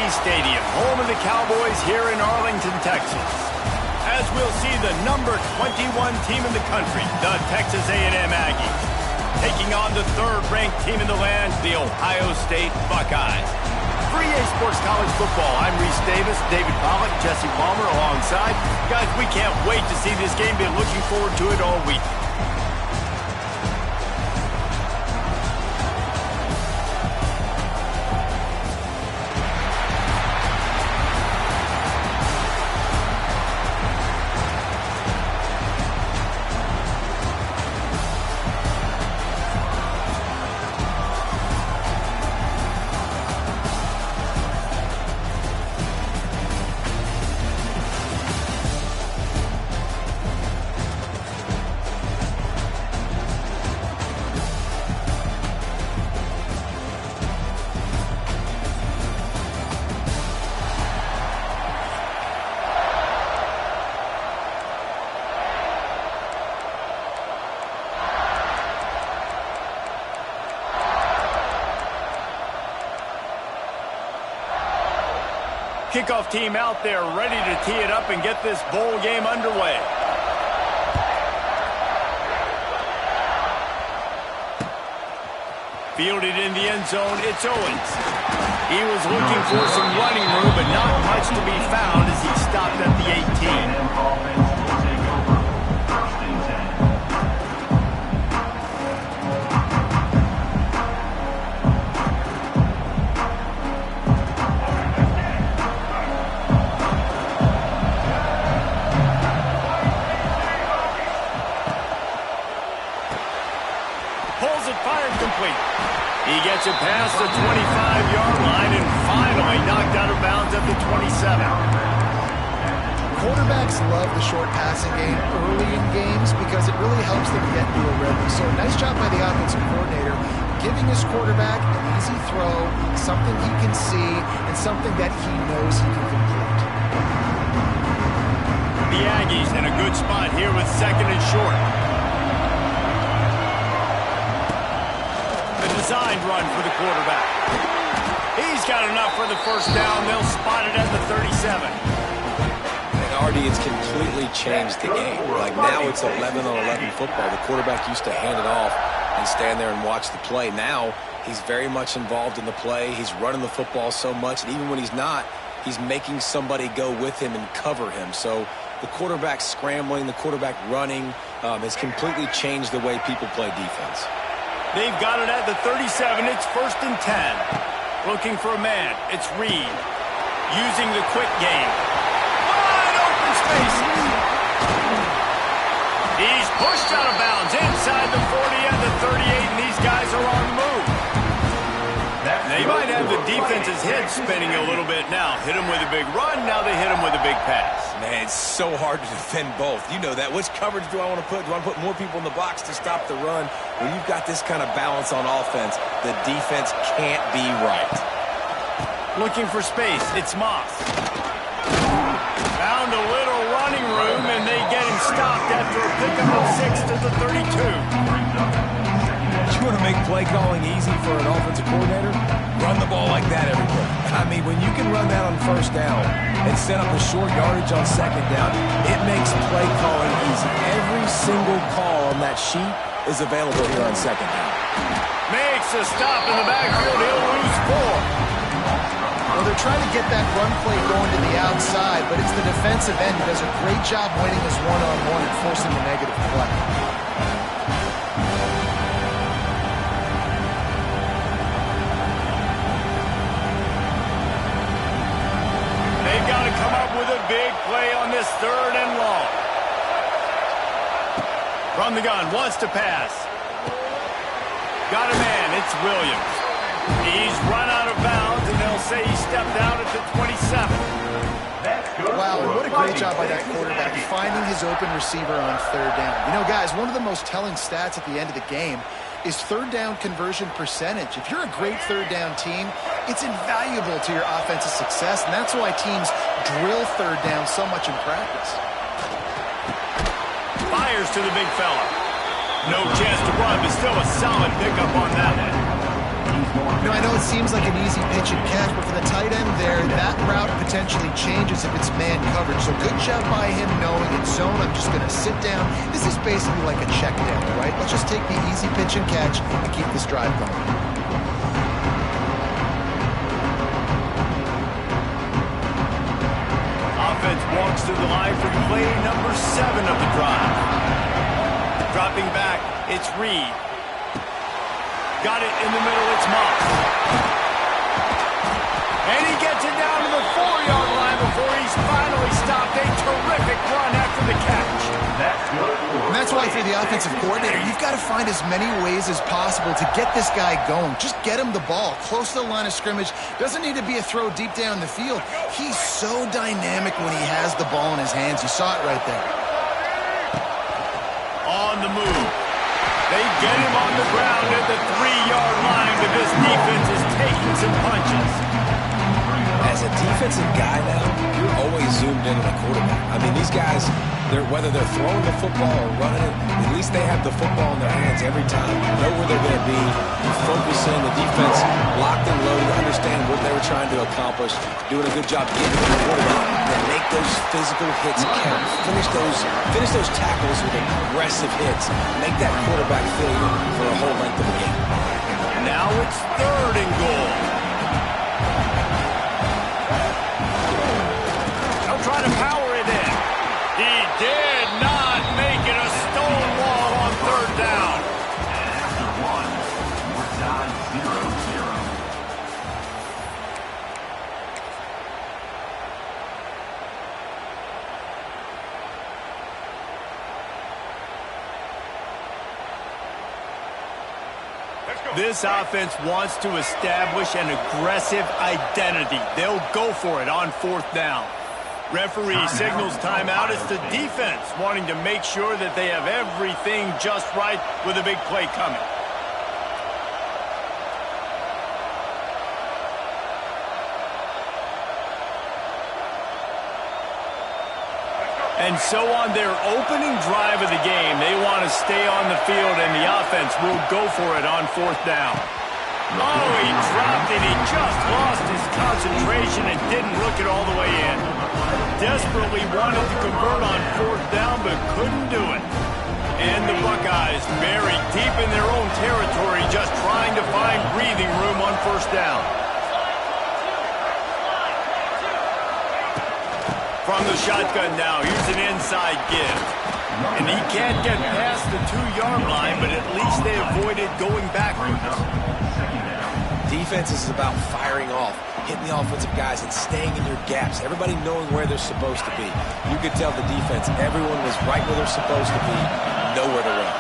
Stadium, home of the Cowboys here in Arlington, Texas. As we'll see the number 21 team in the country, the Texas A&M Aggies, taking on the third-ranked team in the land, the Ohio State Buckeyes. For EA Sports College Football, I'm Reese Davis, David Pollack, Jesse Palmer alongside. Guys, we can't wait to see this game. Been looking forward to it all week. Kickoff team out there ready to tee it up and get this bowl game underway. Fielded in the end zone, it's Owens. He was looking for some running room, but not much to be found as he stopped at the 18. He gets it past the 25-yard line and finally knocked out of bounds at the 27. Quarterbacks love the short passing game early in games because it really helps them get into a rhythm. So nice job by the offensive coordinator giving his quarterback an easy throw, something he can see, and something that he knows he can complete. The Aggies in a good spot here with second and short. Designed run for the quarterback. He's got enough for the first down. They'll spot it at the 37. And Artie, it's completely changed the game. Like now it's 11-on-11 football. The quarterback used to hand it off and stand there and watch the play. Now he's very much involved in the play. He's running the football so much, and even when he's not, he's making somebody go with him and cover him. So the quarterback scrambling, the quarterback running has completely changed the way people play defense. They've got it at the 37. It's 1st and 10. Looking for a man. It's Reed. Using the quick game. Wide open space. He's pushed out of bounds inside the 40 and the 38, and these guys are on the move. They might have the defense's head spinning a little bit now. Hit him with a big run. Now they hit him with a big pass. Man, it's so hard to defend both. You know that. Which coverage do I want to put? Do I want to put more people in the box to stop the run? When you've got this kind of balance on offense, the defense can't be right. Looking for space. It's Moss. Found a little running room, and they get him stopped after a pickup of 6 to the 32. You want to make play calling easy for an offensive coordinator? Run the ball like that every play. I mean, when you can run that on first down and set up a short yardage on second down, it makes play calling easy. Every single call on that sheet is available here on second down. Makes a stop in the backfield. He'll lose 4. Well, they're trying to get that run play going to the outside, but it's the defensive end who does a great job winning his one-on-one and forcing the negative play. Come up with a big play on this 3rd and long. From the gun, wants to pass. Got a man, it's Williams. He's run out of bounds, and they'll say he stepped out at the 27. Wow, what a great job by that quarterback finding his open receiver on 3rd down. You know, guys, one of the most telling stats at the end of the game is 3rd down conversion percentage. If you're a great 3rd down team, it's invaluable to your offensive success, and that's why teams drill 3rd down so much in practice. Fires to the big fella. No chance to run, but still a solid pickup on that one. You know, I know it seems like an easy pitch and catch, but for the tight end there, that route potentially changes if it's man coverage. So good job by him knowing it's zone. I'm just going to sit down. This is basically like a check down, right? Let's just take the easy pitch and catch and keep this drive going. Offense walks through the line for play number 7 of the drive. Dropping back, it's Reed. Got it in the middle, it's Moss. And he gets it down to the 4-yard line before he's finally stopped. A terrific run after the catch. And that's why for the offensive coordinator, you've got to find as many ways as possible to get this guy going. Just get him the ball close to the line of scrimmage. Doesn't need to be a throw deep down the field. He's so dynamic when he has the ball in his hands. You saw it right there. On the move. They get him on the ground at the 3-yard line, but this defense is taking some punches. As a defensive guy now, you're always zoomed in on the quarterback. I mean, these guys, whether they're throwing the football or running it, at least they have the football in their hands every time. Know where they're going to be. Focusing, the defense locked and loaded, understand what they were trying to accomplish, doing a good job getting to the quarterback, then make those physical hits count. Finish those tackles with aggressive hits. Make that quarterback feel you for a whole length of the game. Now it's 3rd and goal. They'll try to power it in. He did not make it a stone wall on 3rd down. After 1, we're tied 0-0. This offense wants to establish an aggressive identity. They'll go for it on 4th down. Referee signals timeout. It's the defense wanting to make sure that they have everything just right with a big play coming. And so on their opening drive of the game, they want to stay on the field, and the offense will go for it on 4th down. Oh, he dropped it. He just lost his concentration and didn't look it all the way in. Desperately wanted to convert on 4th down, but couldn't do it. And the Buckeyes buried deep in their own territory, just trying to find breathing room on 1st down. From the shotgun now, here's an inside give. And he can't get past the 2-yard line, but at least they avoided going backwards. Defense is about firing off, hitting the offensive guys, and staying in your gaps. Everybody knowing where they're supposed to be. You could tell the defense, everyone was right where they're supposed to be, nowhere to run.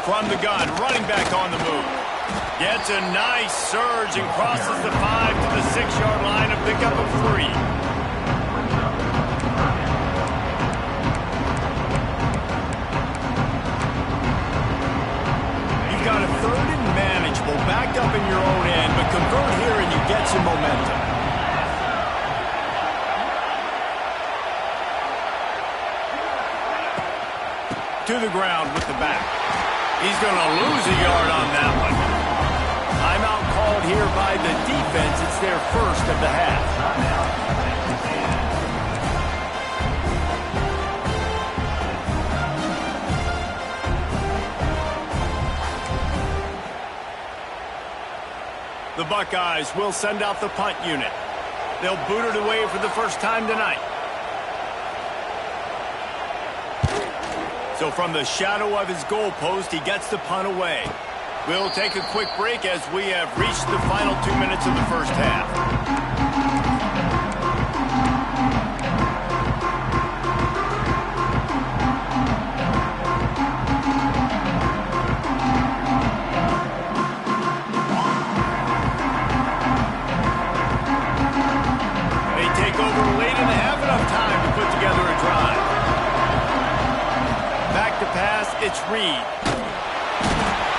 From the gun, running back on the move. Gets a nice surge and crosses the 5 to the 6-yard line, a pickup of 3. You've got a 3rd and manageable, backed up in your own end, but convert here and you get some momentum. To the ground with the back. He's going to lose a yard on that one. Timeout called here by the defense. It's their first of the half. The Buckeyes will send out the punt unit. They'll boot it away for the first time tonight. So from the shadow of his goalpost, he gets the punt away. We'll take a quick break as we have reached the final 2 minutes of the first half. They take over late and have enough time to put together a drive. Back to pass, it's Reed.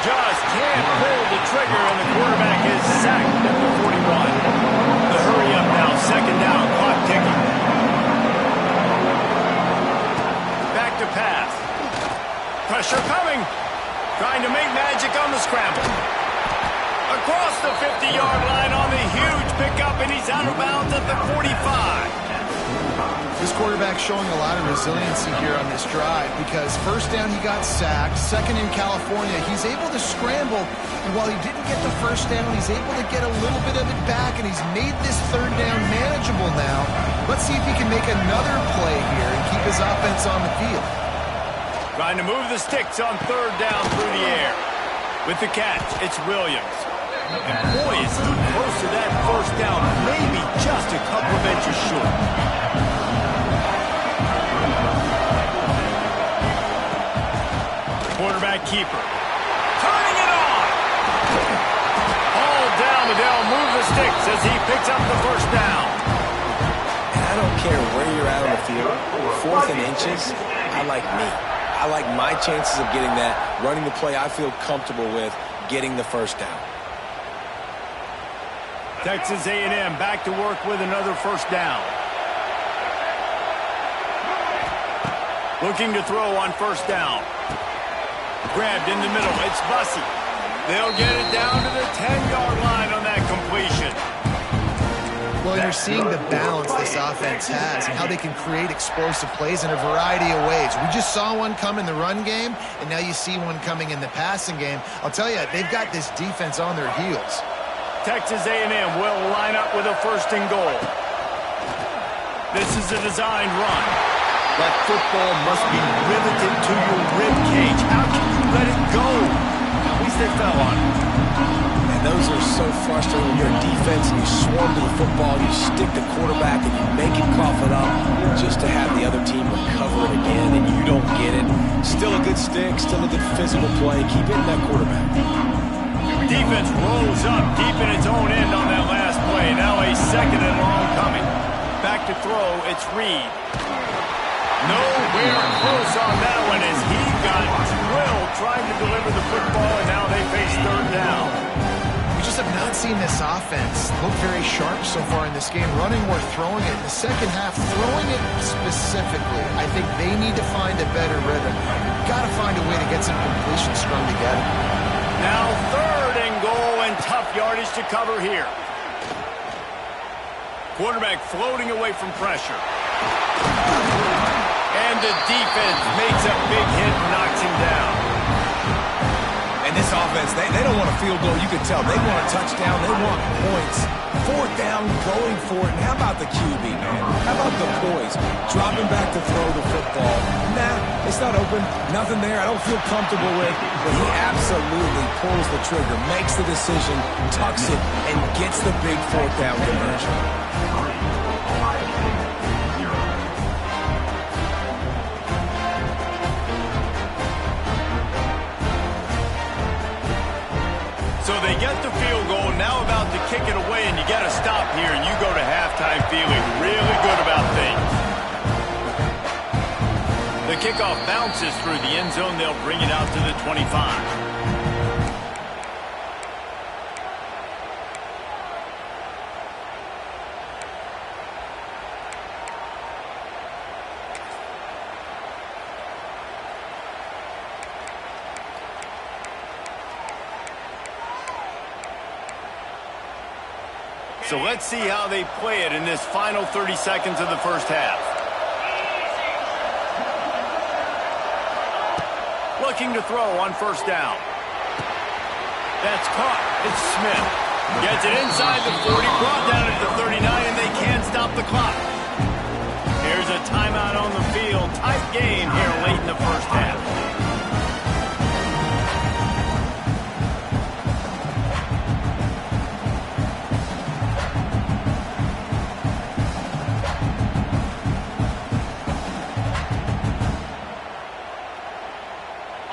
Just can't pull the trigger, and the quarterback is sacked at the 41. The hurry up now, 2nd down, clock ticking. Back to pass. Pressure coming. Trying to make magic on the scramble. Across the 50-yard line on the huge pickup, and he's out of bounds at the 45. This quarterback showing a lot of resiliency here on this drive because first down he got sacked, second in California, he's able to scramble, and while he didn't get the first down, he's able to get a little bit of it back, and he's made this third down manageable now. Let's see if he can make another play here and keep his offense on the field. Trying to move the sticks on third down through the air. With the catch, it's Williams. And boy, is he close to that first down, maybe just a couple of inches short. Quarterback keeper. Turning it on! All down, but they'll move the sticks as he picks up the first down. And I don't care where you're at on the field. 4th and inches, I like me. I like my chances of getting that, running the play I feel comfortable with, getting the first down. Texas A&M back to work with another first down. Looking to throw on first down. Grabbed in the middle. It's Bussey. They'll get it down to the 10-yard line on that completion. Well, you're seeing the balance this offense has and how they can create explosive plays in a variety of ways. We just saw one come in the run game, and now you see one coming in the passing game. I'll tell you, they've got this defense on their heels. Texas A&M will line up with a first and goal. This is a designed run. That football must be riveted to your rib cage. How can you let it go? At least they fell on it. And those are so frustrating when you're a defense and you swarm to the football, you stick the quarterback and you make him cough it up just to have the other team recover it again and you don't get it. Still a good stick, still a good physical play. Keep hitting that quarterback. Defense rolls up deep in its own end on that last play. Now a second and long coming. Back to throw, it's Reed. Nowhere close on that one as he got drilled trying to deliver the football, and now they face third down. We just have not seen this offense look very sharp so far in this game, running or throwing it. In the second half, throwing it specifically, I think they need to find a better rhythm. Got to find a way to get some completion strung together. Now third and goal, and tough yardage to cover here. Quarterback floating away from pressure. And the defense makes a big hit and knocks him down. And this offense, they don't want a field goal. You can tell they want a touchdown. They want points. Fourth down, going for it. And how about the QB, man? How about the poise? Dropping back to throw the football. Nah, it's not open. Nothing there. I don't feel comfortable with. But he absolutely pulls the trigger, makes the decision, tucks it, and gets the big fourth down conversion. So they get the field goal, now about to kick it away, and you got to stop here, and you go to halftime feeling really good about things. The kickoff bounces through the end zone. They'll bring it out to the 25. So let's see how they play it in this final 30 seconds of the first half. Looking to throw on first down. That's caught. It's Smith. Gets it inside the 40, brought down at the 39, and they can't stop the clock. Here's a timeout on the field. Tight game here late in the first half.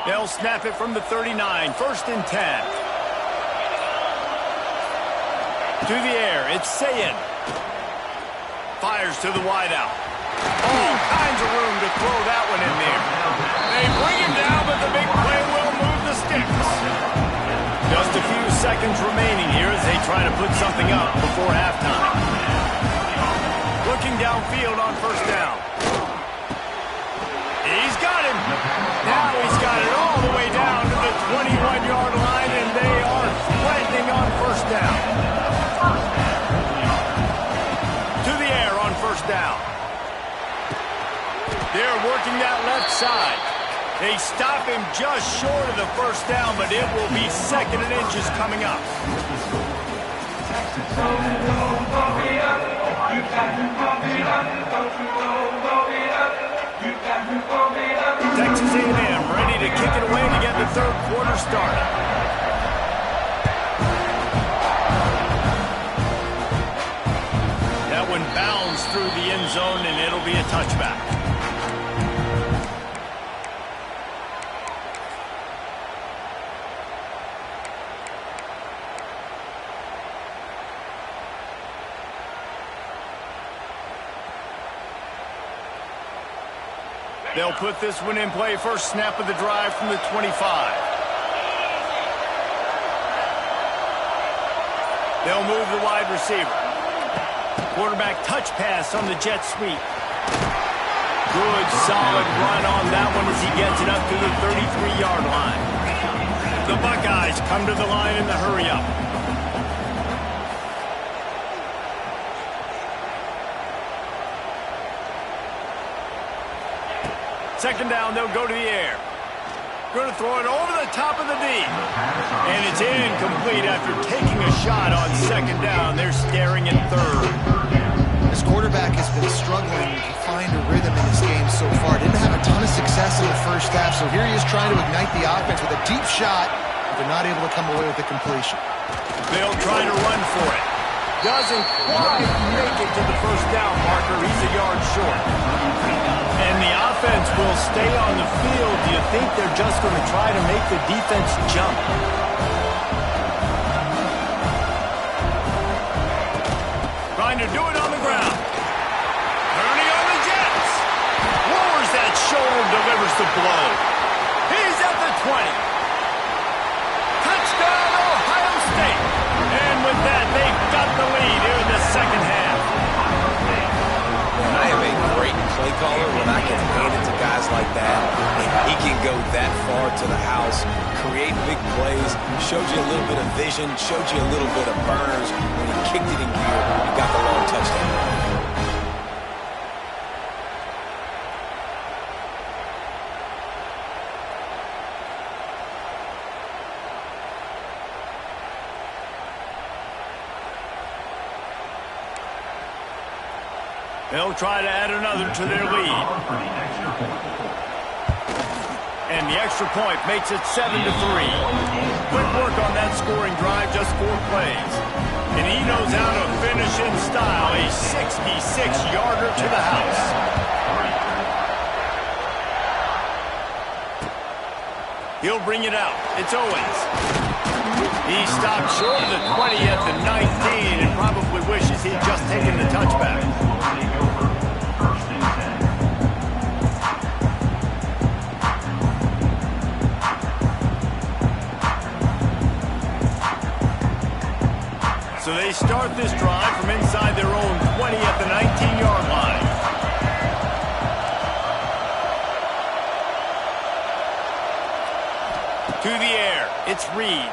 They'll snap it from the 39. First and 10. To the air. It's Sayin. Fires to the wideout. All kinds of room to throw that one in there. They bring him down, but the big play will move the sticks. Just a few seconds remaining here as they try to put something up before halftime. Looking downfield on first down. He's got him. Now he's got it side. They stop him just short of the first down, but it will be 2nd and inches coming up. Texas A&M ready to kick it away to get the 3rd quarter started. That one bounds through the end zone, and it'll be a touchback. They'll put this one in play. First snap of the drive from the 25. They'll move the wide receiver. Quarterback touch pass on the jet sweep. Good, solid run on that one as he gets it up to the 33-yard line. The Buckeyes come to the line in the hurry-up. Second down, they'll go to the air. Going to throw it over the top of the D. And it's incomplete after taking a shot on 2nd down. They're staring at 3rd. This quarterback has been struggling to find a rhythm in this game so far. Didn't have a ton of success in the first half, so here he is trying to ignite the offense with a deep shot, but they're not able to come away with the completion. They'll try to run for it. Doesn't quite make it to the first down marker. He's a yard short. And the offense will stay on the field. Do you think they're just going to try to make the defense jump? Trying to do it on the ground. Turning on the Jets. Lowers that shoulder, delivers the blow. He's at the 20. Touchdown, Ohio State. And with that, they've got the lead here in the 2nd half. I am a great play caller when I can hand it to guys like that. And he can go that far to the house, create big plays, showed you a little bit of vision, showed you a little bit of burners. When he kicked it in gear, he got the long touchdown. They'll try to add another to their lead. And the extra point makes it 7-3. Quick work on that scoring drive, just 4 plays. And he knows how to finish in style, a 66-yarder to the house. He'll bring it out. It's Owens. He stopped short of the 20 at the 19 and probably wishes he'd just taken the touchback. So they start this drive from inside their own 20 at the 19-yard line. To the air, it's Reed.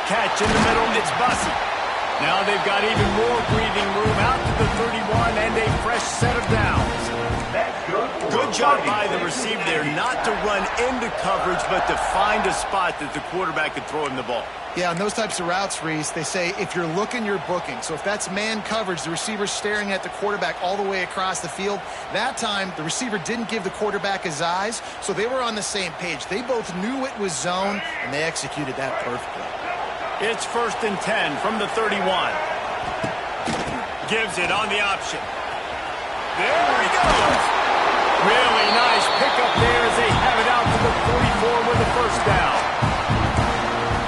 Catch in the middle, it's Bussey. Now they've got even more breathing room out to the 31 and a fresh set of downs. Good job by the receiver there not to run into coverage, but to find a spot that the quarterback could throw him the ball. Yeah, on those types of routes, Reese, they say if you're looking, you're booking. So if that's man coverage, the receiver's staring at the quarterback all the way across the field. That time, the receiver didn't give the quarterback his eyes, so they were on the same page. They both knew it was zone, and they executed that perfectly. It's 1st and 10 from the 31. Gives it on the option. There he goes. Really nice pickup there as they have it out to the 44 with the first down.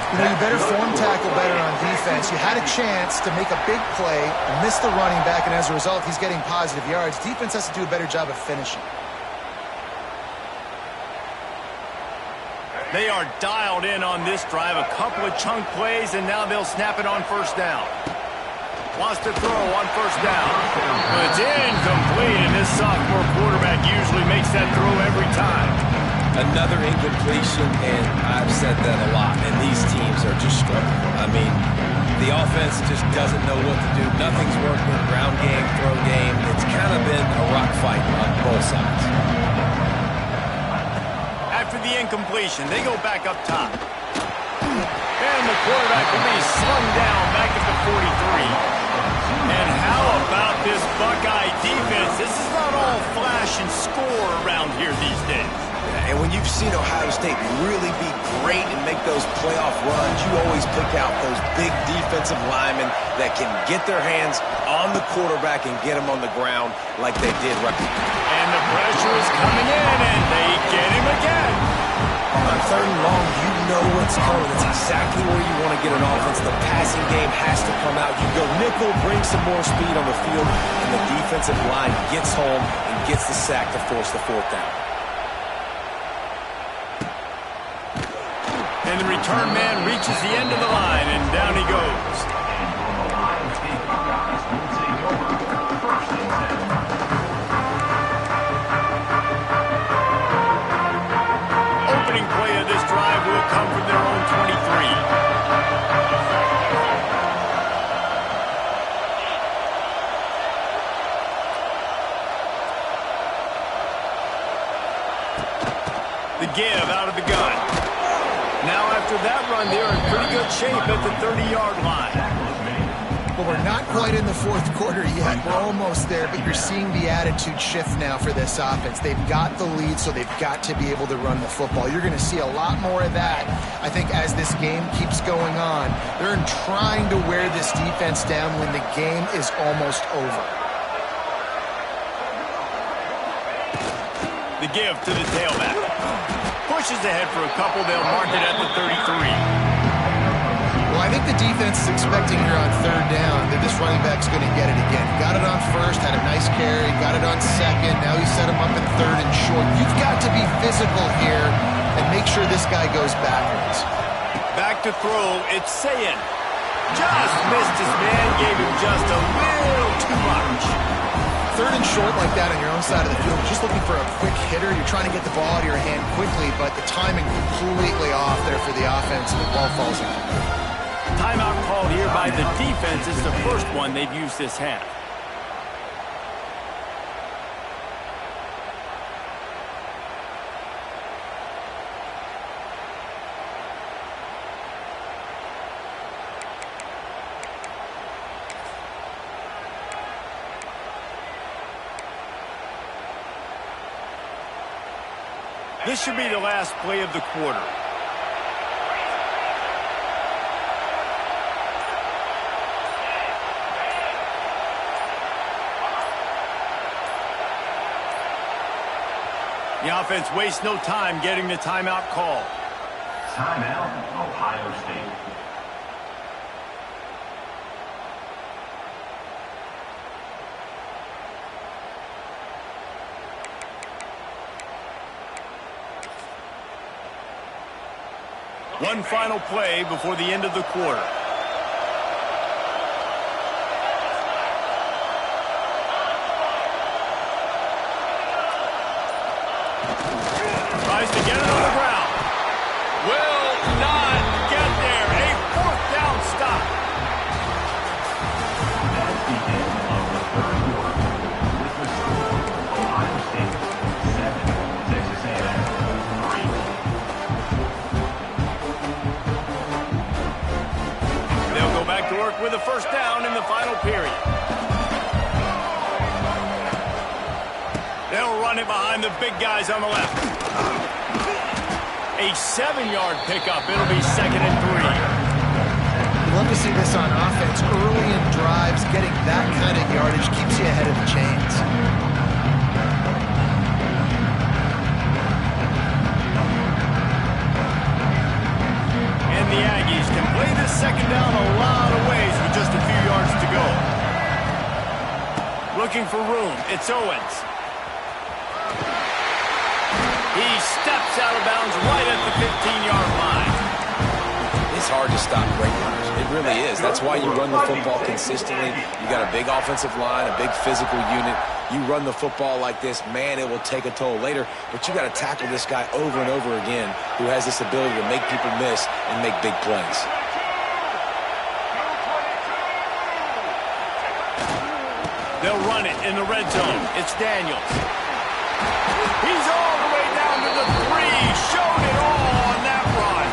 You know, you better form tackle better on defense. You had a chance to make a big play and miss the running back, and as a result, he's getting positive yards. Defense has to do a better job of finishing. They are dialed in on this drive. A couple of chunk plays, and now they'll snap it on first down. Wants to throw on first down. But it's incomplete, and this sophomore quarterback usually makes that throw every time. Another incompletion, and I've said that a lot, and these teams are just struggling. I mean, The offense just doesn't know what to do. Nothing's working. Ground game, throw game. It's kind of been a rock fight on both sides. After the incompletion, they go back up top. And the quarterback will be slung down back at the 43. And how about this Buckeye defense? This is not all flash and score around here these days. And when you've seen Ohio State really be great and make those playoff runs, you always pick out those big defensive linemen that can get their hands on the quarterback and get him on the ground like they did. And the pressure is coming in, and they get him again. On third and long, you know what's coming. It's exactly where you want to get an offense. The passing game has to come out. You go nickel, bring some more speed on the field, and the defensive line gets home and gets the sack to force the fourth down. And the return man reaches the end of the line, and down he goes. Opening play of this drive will come from their own 23. The give out of the gun. Now after that run, they're in pretty good shape at the 30-yard line. But we're not quite in the fourth quarter yet. We're almost there, but you're seeing the attitude shift now for this offense. They've got the lead, so they've got to be able to run the football. You're going to see a lot more of that, I think, as this game keeps going on. They're trying to wear this defense down when the game is almost over. The give to the tailback. Pushes ahead for a couple. They'll mark it at the 33. Well, I think the defense is expecting here on third down that this running back's going to get it again. Got it on first, had a nice carry, got it on second. Now he set him up in third and short. You've got to be physical here and make sure this guy goes backwards. Back to throw. It's Sayin. Just missed his man. Gave him just a little too much. Third and short like that on your own side of the field, just looking for a quick hitter. You're trying to get the ball out of your hand quickly, but the timing completely off there for the offense, and the ball falls in. Timeout called here by the defense. It's the first one they've used this half. This should be the last play of the quarter. The offense wastes no time getting the timeout call. Timeout, Ohio State. One final play before the end of the quarter. Tries to get it on the ground. Will not get there. A fourth down stop. That's the end of the third quarter. With the score, Ohio State 7, Texas A&M 3. They'll go back to work with a first down in the final period. They'll run it behind the big guys on the left. A 7-yard pickup. It'll be 2nd and 3. You love to see this on offense. Early in drives, getting that kind of yardage keeps you ahead of the chains. And the Aggies can play this second down a lot of ways with just a few yards to go. Looking for room. It's Owens. He steps out of bounds right at the 15-yard line. It's hard to stop great runners. It really is. That's why you run the football consistently. You got a big offensive line, a big physical unit. You run the football like this, man, it will take a toll later. But you got to tackle this guy over and over again who has this ability to make people miss and make big plays. They'll run it in the red zone. It's Daniels. He's all the way down to the 3. Showed it all on that run.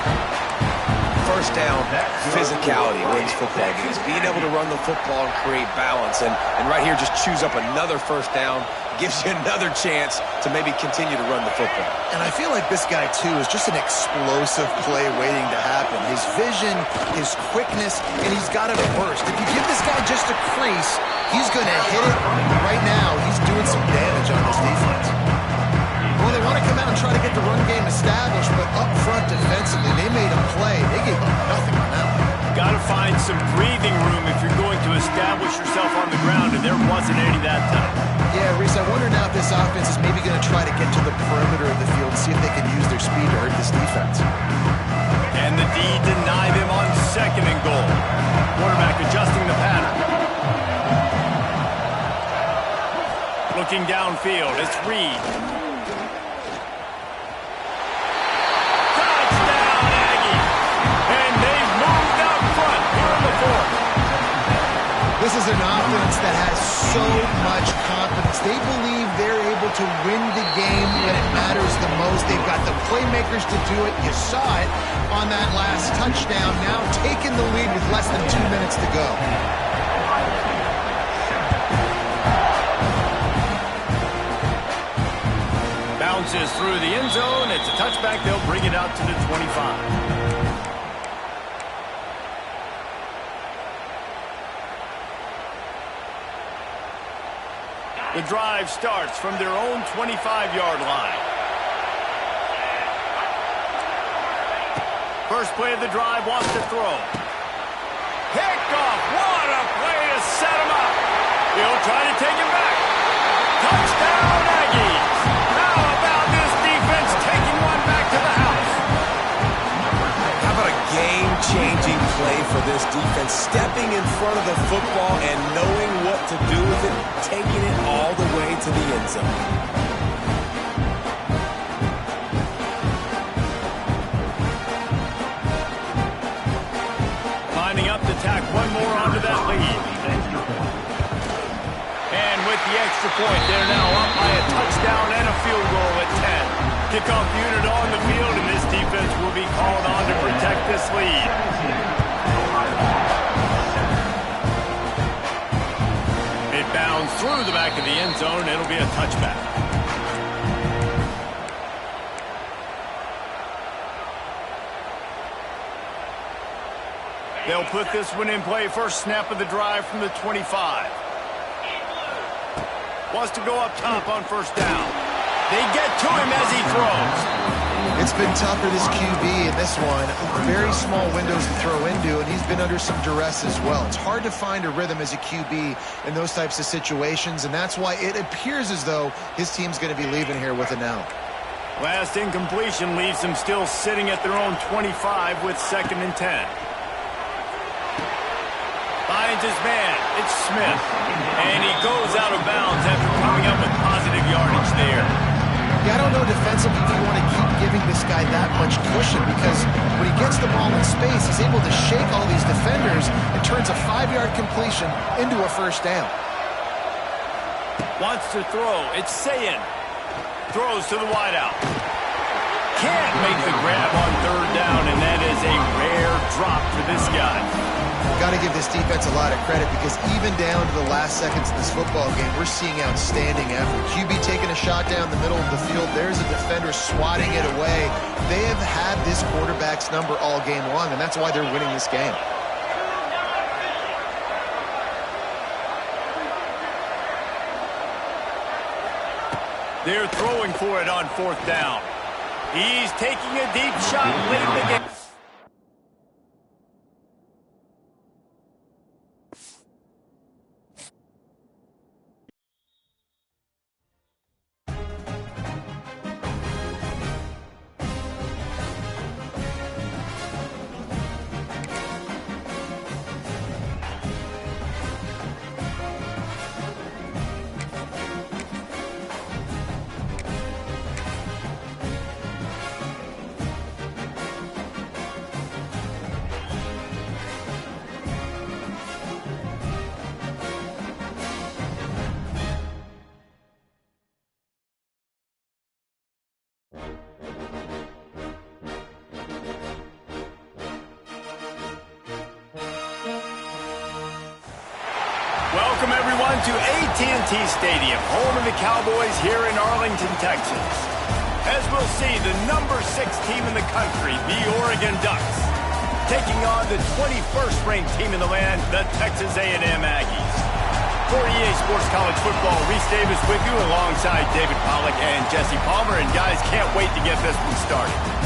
First down, physicality wins football games. Being able to run the football and create balance. And right here, just choose up another first down. Gives you another chance to maybe continue to run the football. And I feel like this guy, too, is just an explosive play waiting to happen. His vision, his quickness, and he's got a burst. If you give this guy just a crease, he's going to hit it. Right now, he's doing some damage on this defense. Well, they want to come out and try to get the run game established, but up front defensively, they made a play. They gave up nothing on that one. Got to find some breathing room if you're going to establish yourself on the ground, and there wasn't any that time. Yeah, Reese, I wonder now if this offense is maybe going to try to get to the perimeter of the field and see if they can use their speed to hurt this defense. And the D deny them on 2nd and goal. Quarterback adjusting the pattern. Looking downfield, it's Reed. Touchdown, Aggie! And they've moved out front here in the 4th. This is an offense that has so much confidence. They believe they're able to win the game when it matters the most. They've got the playmakers to do it. You saw it on that last touchdown. Now taking the lead with less than 2 minutes to go. Bounces through the end zone. It's a touchback. They'll bring it out to the 25. The drive starts from their own 25-yard line. First play of the drive, wants to throw. Picked off. What a play to set him up. He'll try to take him back. Touchdown, Aggies. How about this defense taking one back to the house? How about a game-changing play for this defense? Stepping in front of the football and knowing what to do with it, taking it all the way to the end zone. Lining up to tack one more onto that lead. And with the extra point, they're now up by a touchdown and a field goal at 10. Kickoff unit on the field, and this defense will be called on to protect this lead. It bounds through the back of the end zone. It'll be a touchback. They'll put this one in play. First snap of the drive from the 25. Wants to go up top on first down. They get to him as he throws. It's been tough for this QB in this one. Very small windows to throw into, and he's been under some duress as well. It's hard to find a rhythm as a QB in those types of situations, and that's why it appears as though his team's going to be leaving here with an out. Last incompletion leaves them still sitting at their own 25 with 2nd and 10. Finds his man. It's Smith. And he goes out of bounds after coming up with positive yardage there. Yeah, I don't know defensively if you want to keep giving this guy that much cushion, because when he gets the ball in space, he's able to shake all these defenders and turns a 5-yard completion into a first down. Wants to throw. It's Sayin. Throws to the wideout. Can't make the grab on 3rd down, and that is a rare drop for this guy. Got to give this defense a lot of credit, because even down to the last seconds of this football game, we're seeing outstanding effort. QB taking a shot down the middle of the field. There's a defender swatting it away. They have had this quarterback's number all game long, and that's why they're winning this game. They're throwing for it on 4th down. He's taking a deep shot late in the game. to AT&T Stadium, home of the Cowboys here in Arlington, Texas. As we'll see the number 6 team in the country, the Oregon Ducks, taking on the 21st ranked team in the land, the Texas A&M Aggies. For EA Sports College Football, Reese Davis with you alongside David Pollack and Jesse Palmer. And guys, can't wait to get this one started.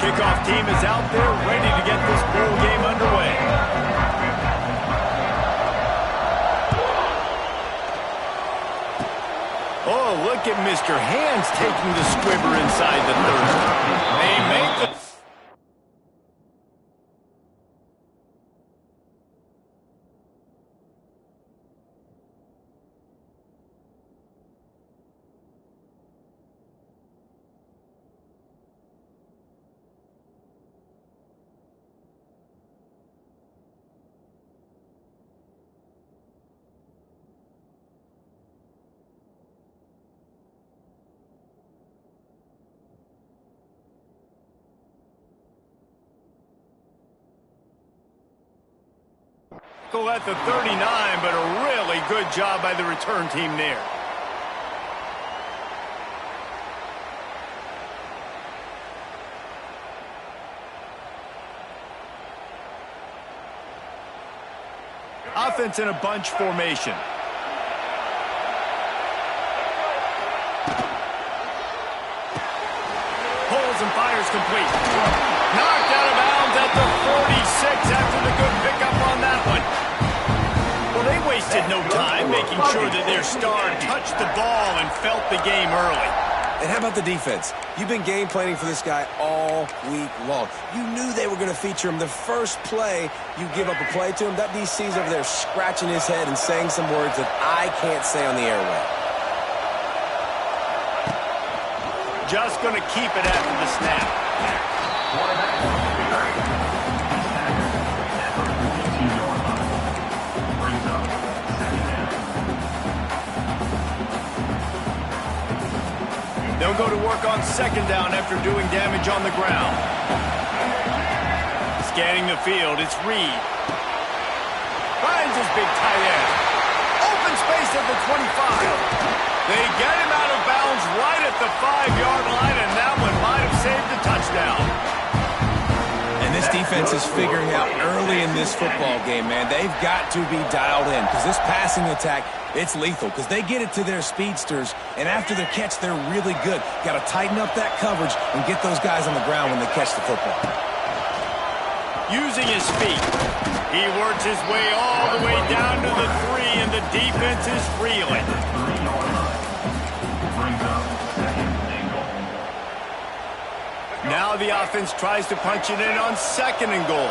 Kickoff team is out there ready to get this bowl game underway. Oh, look at Mr. Hands taking the squibber inside the 30. They make the... At the 39, but a really good job by the return team there. Offense in a bunch formation. Pulls and fires complete. Knocked out of bounds at the 46 after the good pickup on that one. Well, they wasted no time making sure that their star touched the ball and felt the game early. And how about the defense? You've been game planning for this guy all week long. You knew they were going to feature him. The first play, you give up a play to him. That DC's over there scratching his head and saying some words that I can't say on the airway. Just going to keep it after the snap. They'll go to work on second down after doing damage on the ground. Scanning the field, it's Reed. Finds his big tight end. Open space at the 25. They get him out of bounds right at the 5-yard line, and that one might have saved the touchdown. And this defense is figuring out early in this football game, man. They've got to be dialed in because this passing attack, it's lethal because they get it to their speedsters, and after the catch, they're really good. Got to tighten up that coverage and get those guys on the ground when they catch the football. Using his feet, he works his way all the way down to the 3, and the defense is reeling. Now the offense tries to punch it in on second and goal.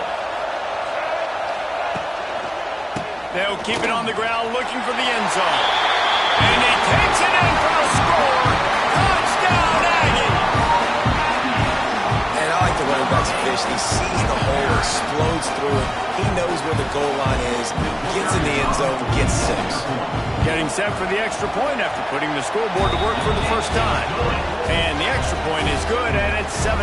They'll keep it on the ground looking for the end zone. And he takes it in for a score. Touchdown, Aggie! And I like the running back's vision. He sees the hole, explodes through it. He knows where the goal line is, gets in the end zone, gets 6. Getting set for the extra point after putting the scoreboard to work for the first time. And the extra point is good, and it's 7-0.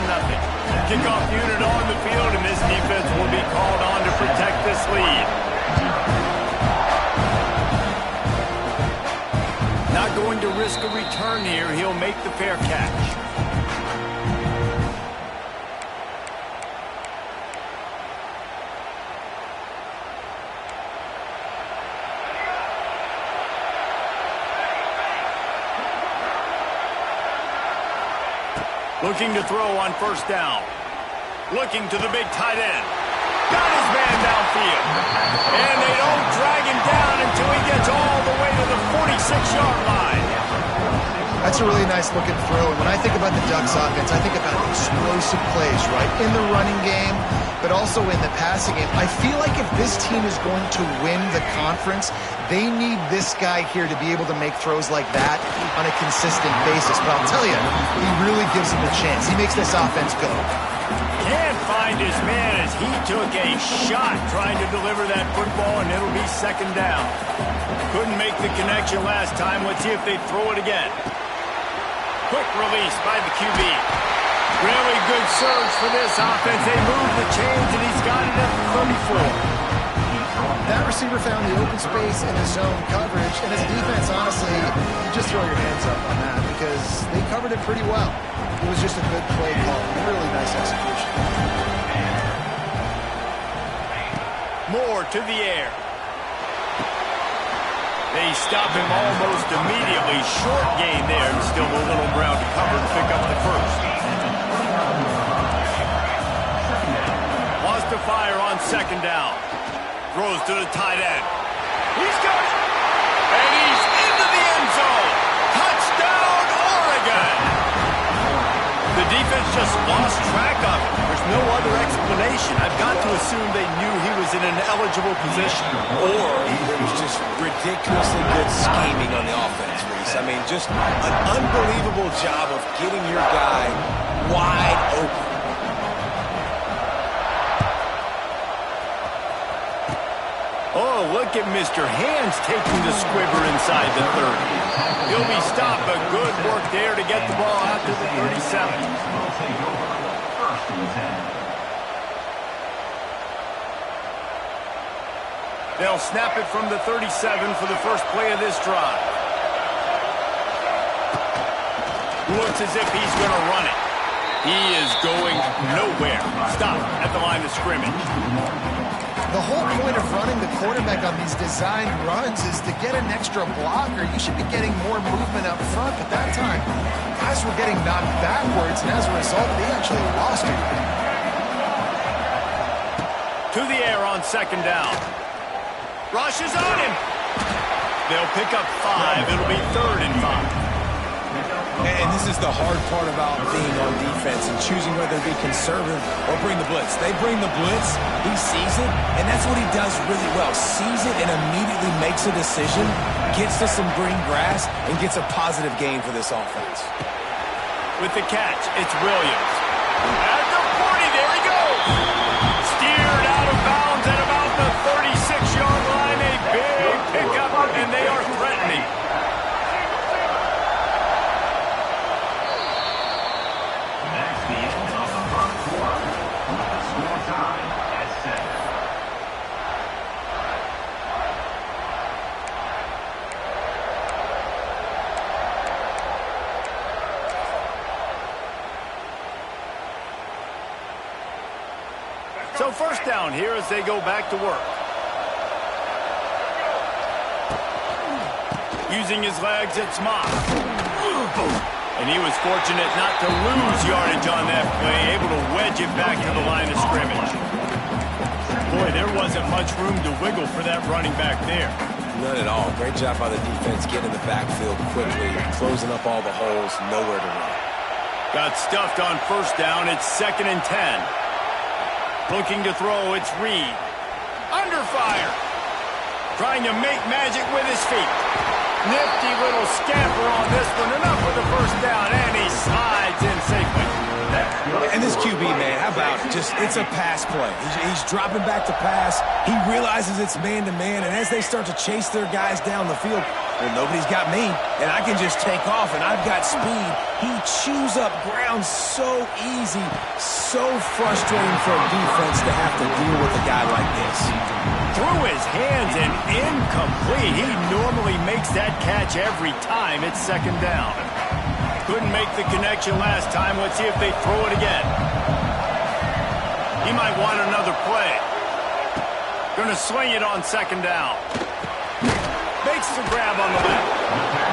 Kickoff unit on the field, and this defense will be called on to protect this lead. Not going to risk a return here. He'll make the fair catch. Looking to throw on first down. Looking to the big tight end. Got his man downfield. And they don't drag him down until he gets all the way to the 46-yard line. That's a really nice looking throw. And when I think about the Ducks offense, I think about explosive plays, right? In the running game, but also in the passing game. I feel like if this team is going to win the conference, they need this guy here to be able to make throws like that on a consistent basis. But I'll tell you, he really gives them a chance. He makes this offense go. Can't find his man as he took a shot trying to deliver that football, and it'll be second down. Couldn't make the connection last time. Let's see if they throw it again. Quick release by the QB. Really good surge for this offense. They move the chains, and he's got it at the 34. That receiver found the open space in the zone coverage, and as a defense, honestly, you just throw your hands up on that because they covered it pretty well. It was just a good play call. Really nice execution. Moore to the air. They stop him almost immediately. Short gain there, and still a little ground to cover to pick up the first. Wants to fire on second down. Throws to the tight end. He's got it. And he's into the end zone. Touchdown, Oregon. The defense just lost track of it. There's no other explanation. I've got to assume they knew he was in an eligible position. Or there was just ridiculously good scheming on the offense, Reese. I mean, just an unbelievable job of getting your guy wide open. Oh, look at Mr. Hands taking the squibber inside the 30. He'll be stopped, but good work there to get the ball out to the 37. They'll snap it from the 37 for the first play of this drive. Looks as if he's going to run it. He is going nowhere. Stop at the line of scrimmage. The whole point of running the quarterback on these designed runs is to get an extra blocker. You should be getting more movement up front, but that time, guys were getting knocked backwards, and as a result, they actually lost it. To the air on second down. Rush is on him. They'll pick up 5. It'll be 3rd and 5. And this is the hard part about being on defense and choosing whether to be conservative or bring the blitz. They bring the blitz, he sees it, and that's what he does really well. Sees it and immediately makes a decision, gets to some green grass, and gets a positive gain for this offense. With the catch, it's Williams. At the 40, there he goes. Steered out of bounds at about the 36-yard line. A big pickup, and they are threatening. So first down here as they go back to work. Using his legs, it's Mock. And he was fortunate not to lose yardage on that play, able to wedge it back to the line of scrimmage. Boy, there wasn't much room to wiggle for that running back there. None at all. Great job by the defense getting in the backfield quickly, closing up all the holes, nowhere to run. Got stuffed on first down. It's 2nd and 10. Looking to throw, it's Reed. Under fire. Trying to make magic with his feet. Nifty little scamper on this one. Enough with the first down, and he slides in safely. And this QB, man, how about just, it's a pass play. He's dropping back to pass. He realizes it's man-to-man, and as they start to chase their guys down the field, well, nobody's got me, and I can just take off, and I've got speed. He chews up ground so easy, so frustrating for a defense to have to deal with a guy like this. Through his hands and incomplete. He normally makes that catch every time. It's 2nd down. Couldn't make the connection last time. Let's see if they throw it again. He might want another play. Gonna swing it on 2nd down. Makes the grab on the left.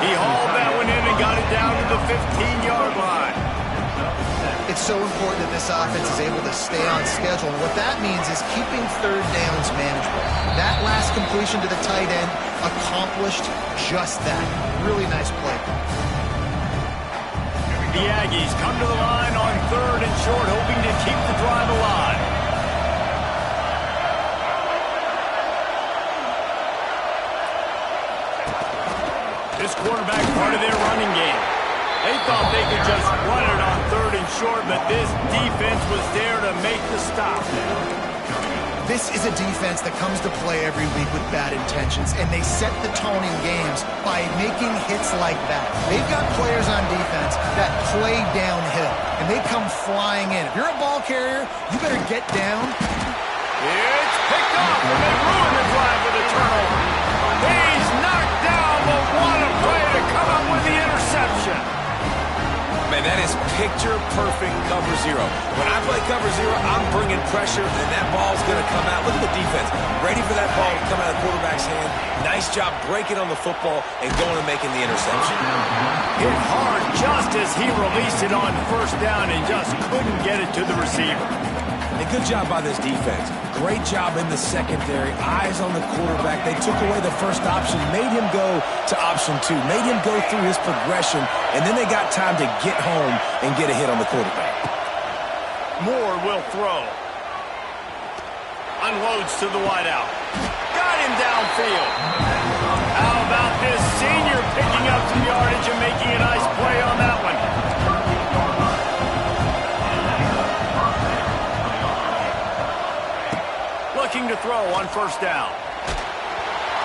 He hauled that one in and got it down to the 15-yard line. It's so important that this offense is able to stay on schedule. And what that means is keeping third downs manageable. That last completion to the tight end accomplished just that. Really nice play. The Aggies come to the line on 3rd and short, hoping to keep the drive alive. This quarterback part of their running game. They thought they could just run it on 3rd and short, but this defense was there to make the stop. This is a defense that comes to play every week with bad intentions, and they set the tone in games by making hits like that. They've got players on defense that play downhill, and they come flying in. If you're a ball carrier, you better get down. It's picked up, and they ruin the drive with a turnover. He's knocked down, but what a play to come up with the interception. Man, that is picture-perfect cover zero. When I play cover zero, I'm bringing pressure, and that ball's going to come out. Look at the defense. Ready for that ball to come out of the quarterback's hand. Nice job breaking on the football and going and making the interception. Hit hard just as he released it on 1st down and just couldn't get it to the receiver. And good job by this defense. Great job in the secondary. Eyes on the quarterback. They took away the first option, made him go to option 2, made him go through his progression, and then they got time to get home and get a hit on the quarterback. Moore will throw. Unloads to the wideout. Got him downfield. How about this senior picking up some yardage and making a nice play on that one? Looking to throw on 1st down.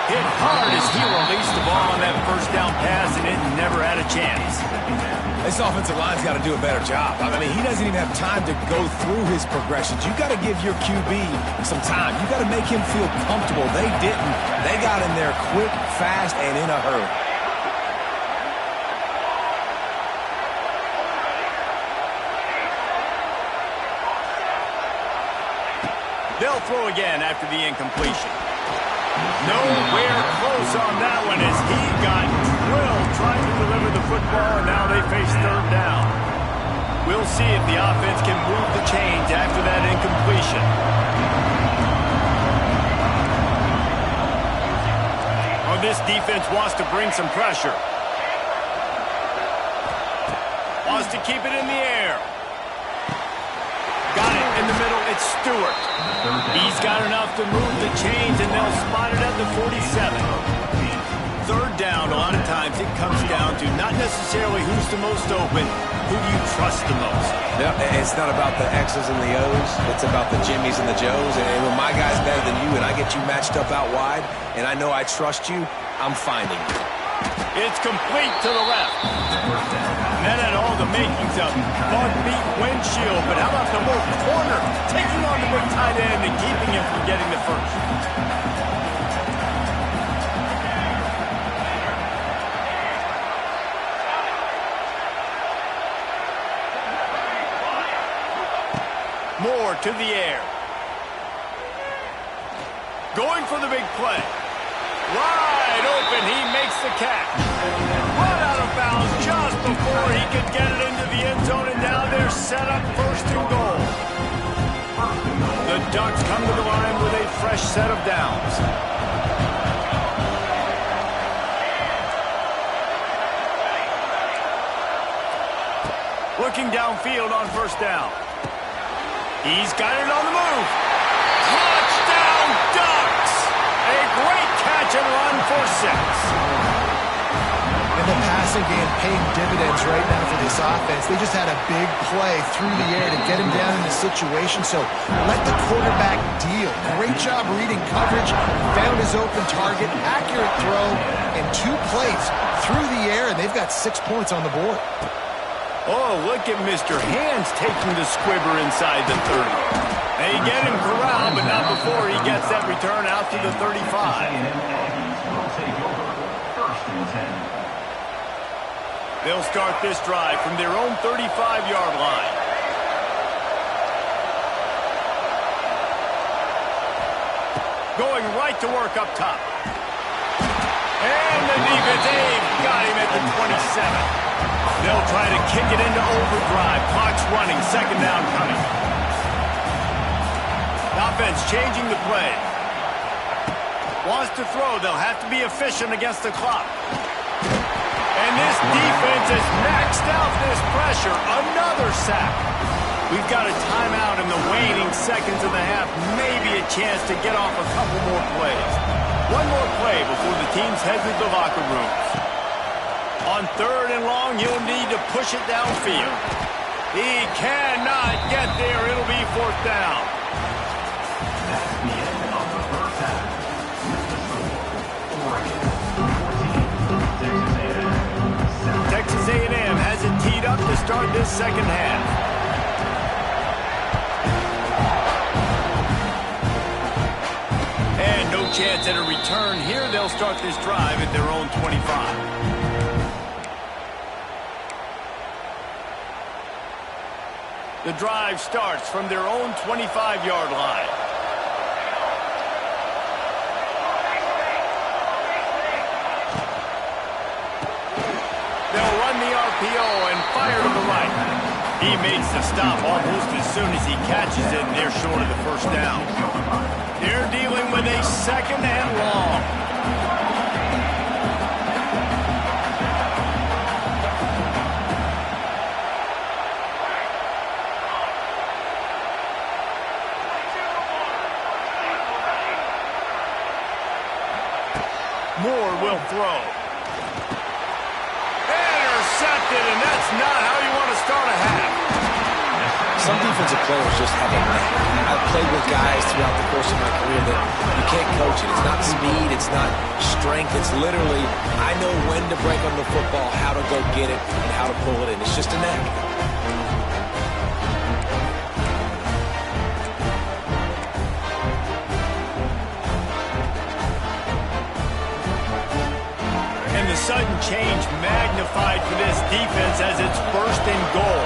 Hit hard as he released the ball on that 1st down pass, and it never had a chance. This offensive line's got to do a better job. I mean, he doesn't even have time to go through his progressions. You got to give your QB some time. You got to make him feel comfortable. They didn't. They got in there quick, fast, and in a hurry. They'll throw again after the incompletion. Nowhere close on that one as he got drilled trying to deliver the football, and now they face 3rd down. We'll see if the offense can move the chains after that incompletion. Oh, this defense wants to bring some pressure. Wants to keep it in the air. Got it in the middle. It's Stewart. He's got enough to move the chains, and they'll spot it at the 47. 3rd down, a lot of times it comes down to not necessarily who's the most open, who do you trust the most? Yeah, it's not about the X's and the O's. It's about the Jimmys and the Joes. And when my guy's better than you and I get you matched up out wide, and I know I trust you, I'm finding you. It's complete to the left. And that had all the makings of bug-beat windshield. But how about the move? Corner taking on the big tight end and keeping him from getting the first. Moore to the air. Going for the big play. Wide open, he makes the catch. Run out of bounds just before he could get it into the end zone, and now they're set up 1st and goal. The Ducks come to the line with a fresh set of downs. Looking downfield on 1st down. He's got it on the move. Touchdown, Ducks! A great catch and run for 6. And the passing game paying dividends right now for this offense. They just had a big play through the air to get him down in the situation. So let the quarterback deal. Great job reading coverage. Found his open target. Accurate throw. And 2 plays through the air, and they've got 6 points on the board. Oh, look at Mr. Hands taking the squibber inside the 30. They get him corralled, but not before he gets that return out to the 35. They'll start this drive from their own 35-yard line. Going right to work up top. And the defense got him at the 27. They'll try to kick it into overdrive. Clock's running. Second down coming. Offense changing the play. Wants to throw. They'll have to be efficient against the clock. And this defense has maxed out this pressure. Another sack. We've got a timeout in the waning seconds of the half. Maybe a chance to get off a couple more plays. One more play before the teams head to the locker rooms. On third and long, he'll need to push it downfield. He cannot get there. It'll be fourth down. That's the end of the first half. Texas A&M has it teed up to start this second half. And no chance at a return here. They'll start this drive at their own 25. The drive starts from their own 25-yard line. They'll run the RPO and fire to the right. He makes the stop almost as soon as he catches it, and they're short of the first down. They're dealing with a second and long. Moore will throw. Intercepted, and that's not how you want to start a half. Some defensive players just have a knack. I've played with guys throughout the course of my career that you can't coach it. It's not speed, it's not strength. It's literally, I know when to break on the football, how to go get it, and how to pull it in. It's just a knack. And the sudden change magnified for this defense as it's first and goal.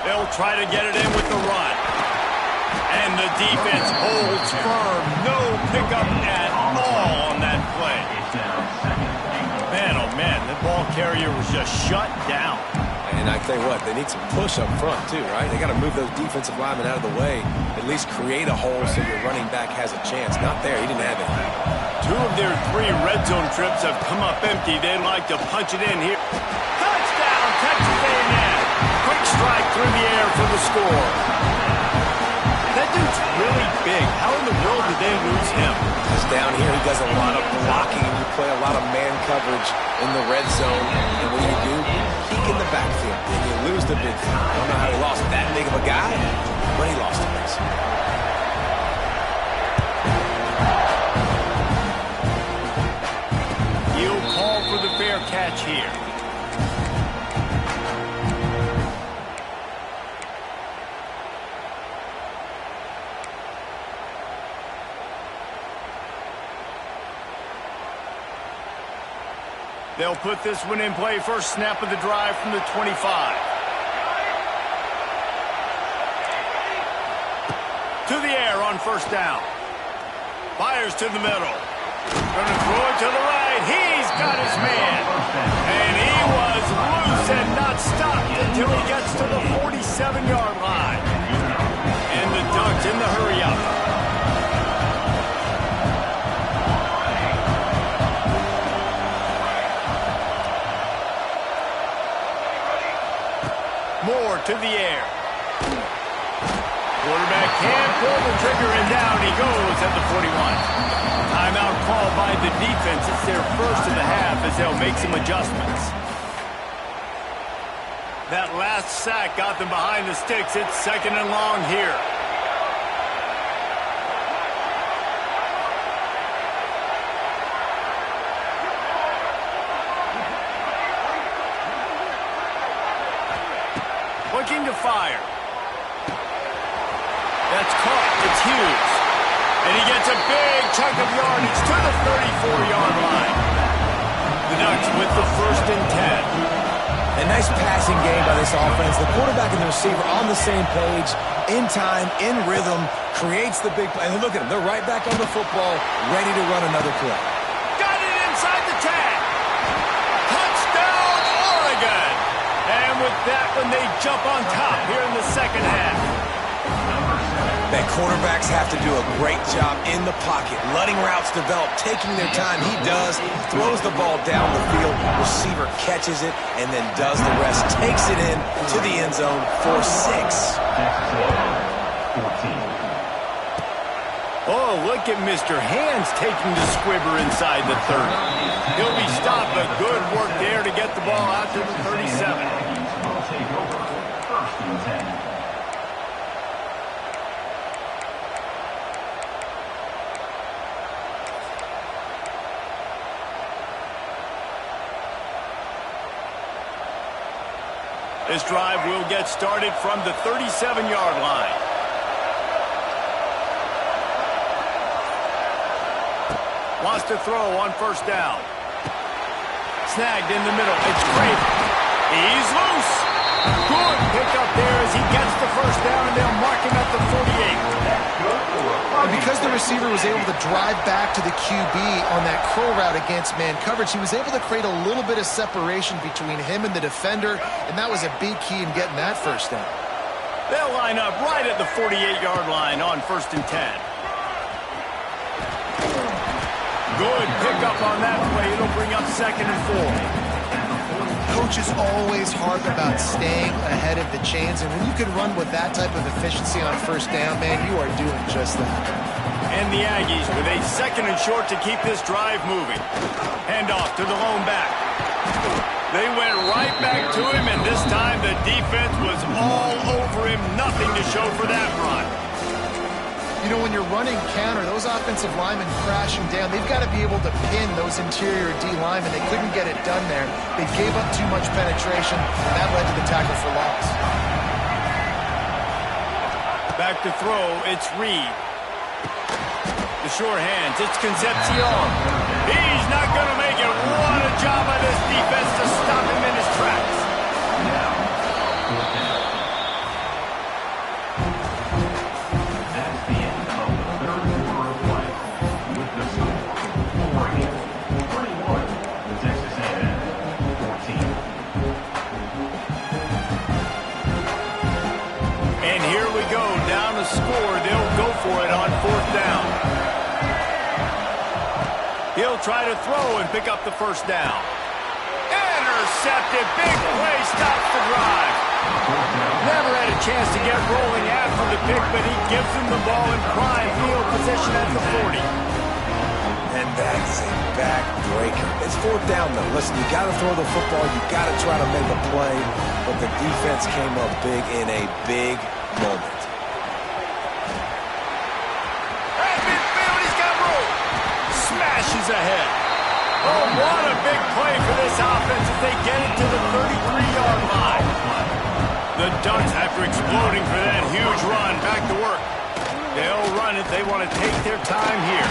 They'll try to get it in with the run. And the defense holds firm. No pickup at all on that play. Man, oh man, the ball carrier was just shut down. And I tell you what, they need some push up front too, right? They got to move those defensive linemen out of the way, at least create a hole so your running back has a chance. Not there, he didn't have it. 2 of their 3 red zone trips have come up empty. They'd like to punch it in here. Touchdown, Texas A&M. Quick strike through the air for the score. That dude's really big. How in the world did they lose him? Because down here he does a lot of blocking. You play a lot of man coverage in the red zone. And when you do, peek in the backfield. And you lose the big thing. I don't know how he lost that big of a guy, but he lost him. He'll call for the fair catch here. They'll put this one in play. First snap of the drive from the 25. To the air on first down. Fires to the middle. Gonna throw it to the right. He's got his man. And he was loose and not stopped until he gets to the 47-yard line. And the Ducks in the hurry-up. Moore to the air. Quarterback can't pull the trigger, and down he goes at the 41. Timeout called by the defense. It's their first of the half as they'll make some adjustments. That last sack got them behind the sticks. It's second and long here. Looking to fire. That's caught. It's Hughes. And he gets a big chunk of yardage to the 34-yard line. The Ducks with the first and 10. A nice passing game by this offense. The quarterback and the receiver on the same page, in time, in rhythm, creates the big play. And look at them. They're right back on the football, ready to run another play. Got it inside the tag. Touchdown, with that when they jump on top here in the second half. Man, quarterbacks have to do a great job in the pocket, letting routes develop, taking their time. He does, throws the ball down the field, receiver catches it, and then does the rest, takes it in to the end zone for 6. Oh, look at Mr. Hands taking the squibber inside the 30. He'll be stopped, but good work there to get the ball out to the 37. Will take over first and 10. This drive will get started from the 37-yard line. Wants to throw on first down. Snagged in the middle. It's great. He's loose. Good pickup there as he gets the first down, and they'll mark him at the 48. And because the receiver was able to drive back to the QB on that curl route against man coverage, he was able to create a little bit of separation between him and the defender, and that was a big key in getting that first down. They'll line up right at the 48-yard line on first and 10. Good pickup on that play. It'll bring up second and 4. Coaches always harp about staying ahead of the chains, and when you can run with that type of efficiency on first down, man, you are doing just that. And the Aggies with a second and short to keep this drive moving. Handoff to the lone back. They went right back to him, and this time the defense was all over him. Nothing to show for that run. You know, when you're running counter, those offensive linemen crashing down, they've got to be able to pin those interior D linemen. They couldn't get it done there. They gave up too much penetration, and that led to the tackle for loss. Back to throw, it's Reed. The short hands, it's Concepcion. He's not going to make it. What a job by this defense to stop him in his tracks. Score, they'll go for it on fourth down. He'll try to throw and pick up the first down. Intercepted, big play, stops the drive. Never had a chance to get rolling after the pick, but he gives him the ball in prime field position at the 40. And that's a backbreaker. It's fourth down, though. Listen, you got to throw the football. You got to try to make a play, but the defense came up big in a big moment. Smashes ahead. Oh, what a big play for this offense as they get it to the 33-yard line. The Ducks, after exploding for that huge run, back to work. They'll run it. They want to take their time here.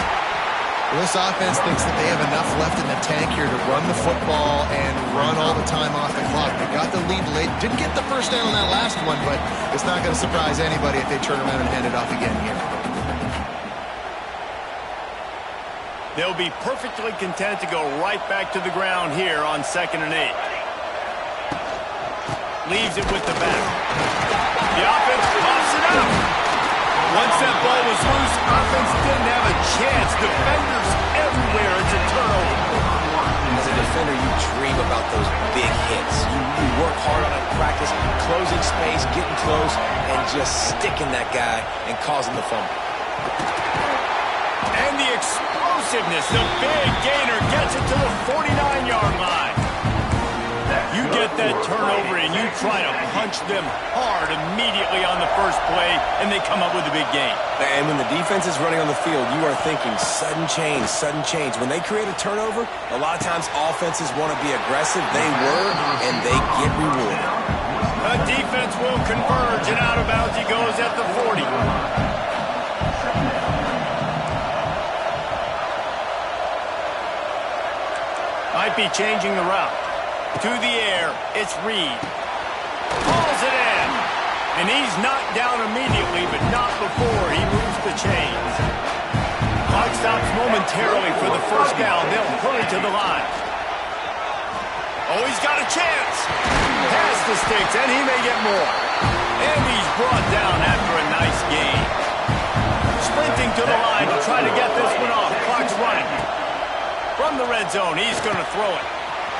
Well, this offense thinks that they have enough left in the tank here to run the football and run all the time off the clock. They got the lead late. Didn't get the first down on that last one, but it's not going to surprise anybody if they turn around and hand it off again here. They'll be perfectly content to go right back to the ground here on 2nd and 8. Leaves it with the back. The offense pops it up. Once that ball was loose, offense didn't have a chance. Defenders everywhere. It's a turnover. As a defender, you dream about those big hits. You work hard on it in practice, closing space, getting close, and just sticking that guy and causing the fumble. And the explosiveness, the big gainer gets it to the 49-yard line. You get that turnover and you try to punch them hard immediately on the first play, and they come up with a big gain. And when the defense is running on the field, you are thinking sudden change, sudden change. When they create a turnover, a lot of times offenses want to be aggressive. They were, and they get rewarded. The defense will converge, and out of bounds he goes at the 40. Might be changing the route. To the air, it's Reed. Pulls it in. And he's knocked down immediately, but not before he moves the chains. Clock stops momentarily for the first down. They'll hurry to the line. Oh, he's got a chance. Past the sticks, and he may get more. And he's brought down after a nice gain. Sprinting to the line to try to get this one off. Clock's running. From the red zone, he's going to throw it.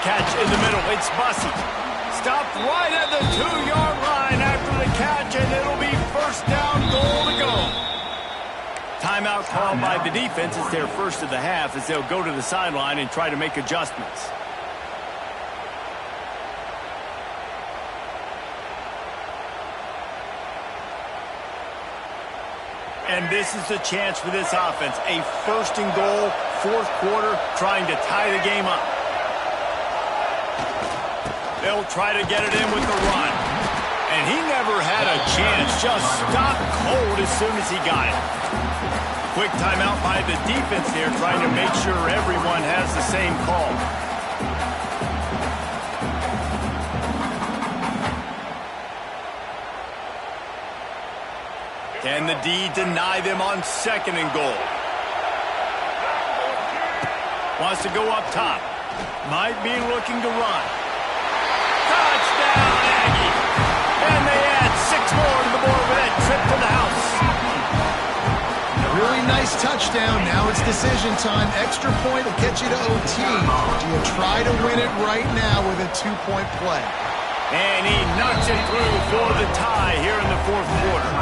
Catch in the middle. It's Bussey. Stopped right at the 2-yard line after the catch, and it'll be first down, goal to go. Timeout called by the defense. It's their first of the half as they'll go to the sideline and try to make adjustments. And this is the chance for this offense. A first and goal, fourth quarter, trying to tie the game up. They'll try to get it in with the run. And he never had a chance, just stopped cold as soon as he got it. Quick timeout by the defense here, trying to make sure everyone has the same call. Can the D deny them on second and goal? Wants to go up top. Might be looking to run. Touchdown, Aggie! And they add 6 more to the board with that trip to the house. A really nice touchdown. Now it's decision time. Extra point will get you to OT. Do you try to win it right now with a 2-point play? And he knocks it through for the tie here in the fourth quarter.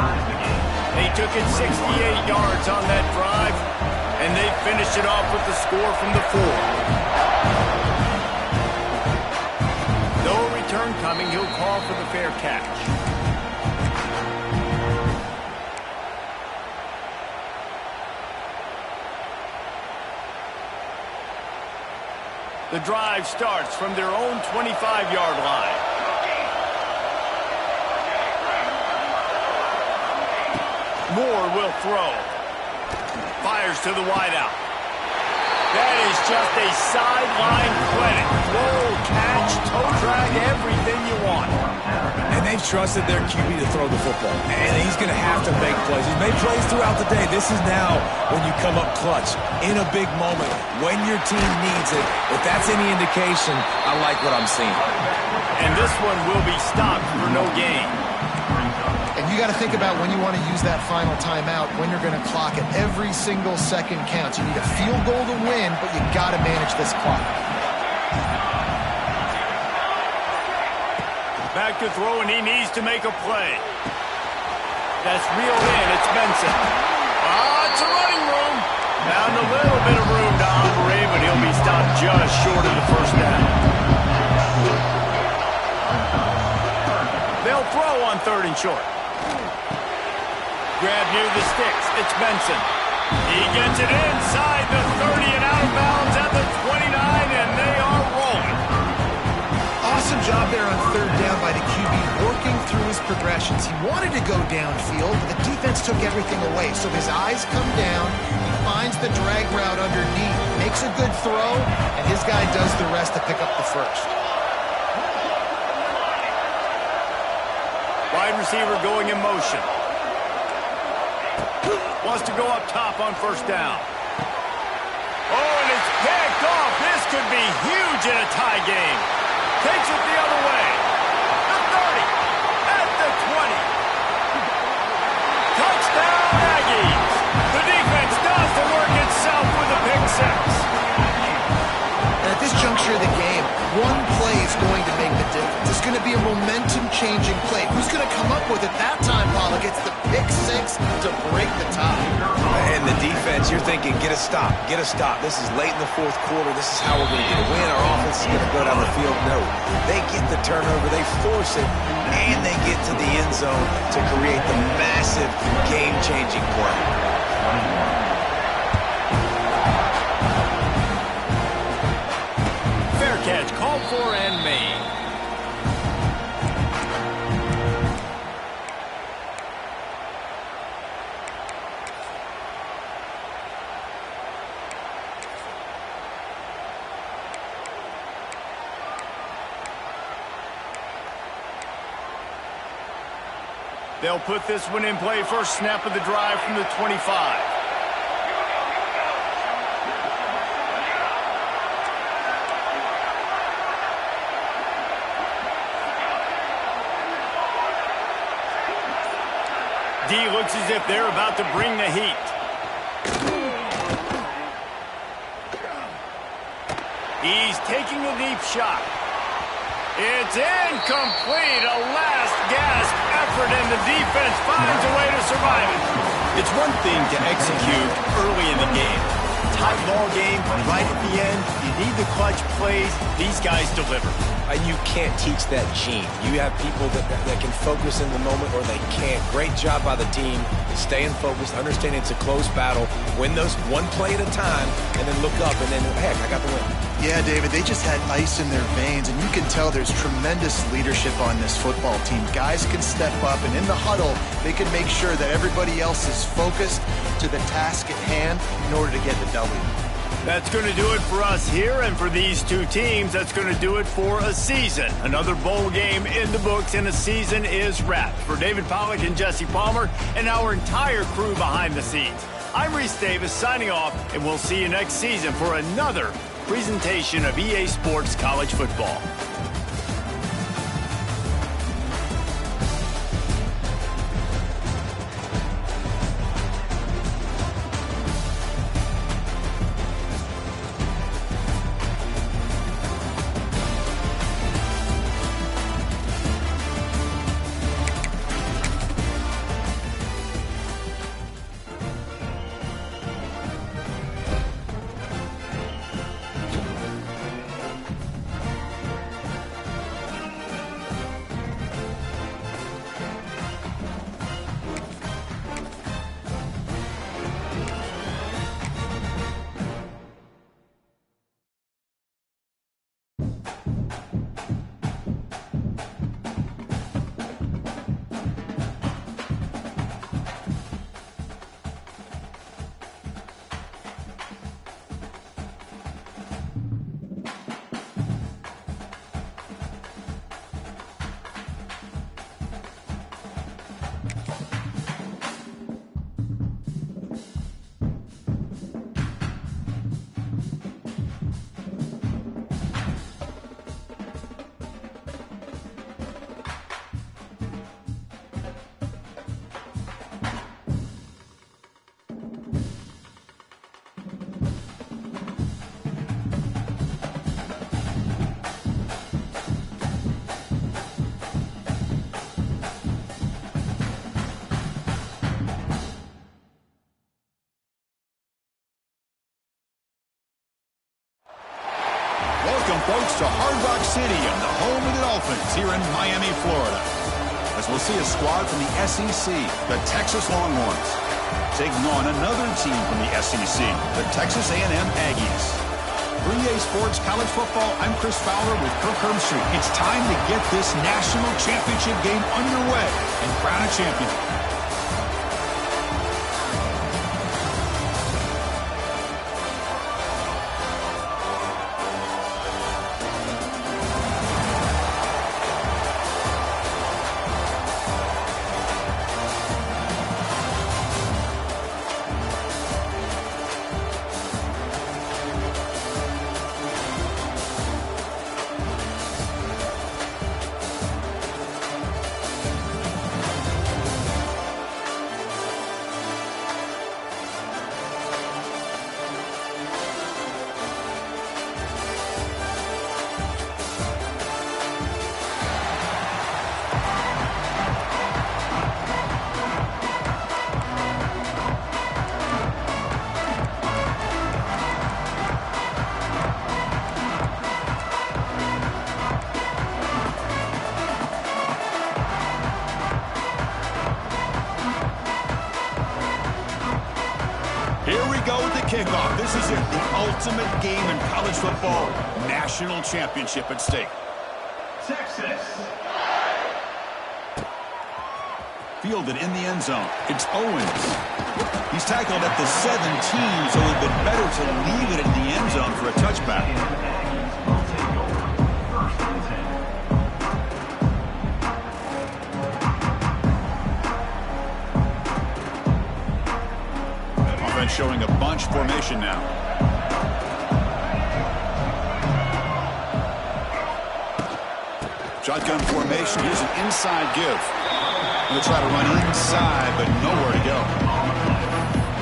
They took it 68 yards on that drive, and they finished it off with the score from the 4. No return coming. He'll call for the fair catch. The drive starts from their own 25-yard line. Moore will throw. Fires to the wideout. That is just a sideline credit. Roll, catch, toe drag, everything you want. And they've trusted their QB to throw the football. And he's going to have to make plays. He's made plays throughout the day. This is now when you come up clutch in a big moment when your team needs it. If that's any indication, I like what I'm seeing. And this one will be stopped for no gain. And you got to think about when you want to use that final timeout, when you're going to clock it. Every single second counts. You need a field goal to win, but you got to manage this clock. Back to throw, and he needs to make a play. That's reeled in. It's Benson. It's a running room. Found a little bit of room to operate, but he'll be stopped just short of the first down. They'll throw on third and short. Grab near the sticks. It's Benson. He gets it inside the 30 and out of bounds at the 29, and they are rolling. Awesome job there on third down by the QB, working through his progressions. He wanted to go downfield, but the defense took everything away. So his eyes come down. He finds the drag route underneath, makes a good throw, and his guy does the rest to pick up the first. Wide receiver going in motion. Wants to go up top on first down. Oh, and it's picked off. This could be huge in a tie game. Takes it the other way. The 30. At the 20. Touchdown, Aggies. The defense does the work itself with a pick six. And at this juncture of the game, one play is going to make the difference. It's going to be a momentum-changing play. Who's going to come up with it that time, Pollock? It's the pick six to break the tie. And the defense, you're thinking, get a stop, get a stop. This is late in the fourth quarter. This is how we're going to get a win. Our offense is going to go down the field. No, they get the turnover, they force it, and they get to the end zone to create the massive game-changing play. Fair catch called for and made. They'll put this one in play. First snap of the drive from the 25. D looks as if they're about to bring the heat. He's taking a deep shot. It's incomplete. A last gasp effort, and the defense finds a way to survive it. It's one thing to execute early in the game. Tight ball game, right at the end. You need the clutch plays. These guys deliver. And you can't teach that gene. You have people that can focus in the moment or they can't. Great job by the team, staying focused, understanding it's a close battle, win those one play at a time, and then look up, and then, heck, I got the win. Yeah, David, they just had ice in their veins, and you can tell there's tremendous leadership on this football team. Guys can step up, and in the huddle, they can make sure that everybody else is focused to the task at hand in order to get the W. That's going to do it for us here, and for these two teams, that's going to do it for a season. Another bowl game in the books, and a season is wrapped. For David Pollack and Jesse Palmer and our entire crew behind the scenes, I'm Reese Davis signing off, and we'll see you next season for another presentation of EA Sports College Football. Welcome, folks, to Hard Rock City and the home of the Dolphins here in Miami, Florida. As we'll see a squad from the SEC, the Texas Longhorns, taking on another team from the SEC, the Texas A&M Aggies. For EA Sports College Football, I'm Chris Fowler with Kirk Herbstreit. It's time to get this national championship game underway and crown a champion. Kickoff. This is it, the ultimate game in college football. National championship at stake. Texas. Fielded in the end zone. It's Owens. He's tackled at the 17, so it would have been better to leave it in the end zone for a touchback. Will take over. First and 10. Offense showing a bunch formation now. Shotgun formation. Here's an inside give. Going to try to run inside, but nowhere to go.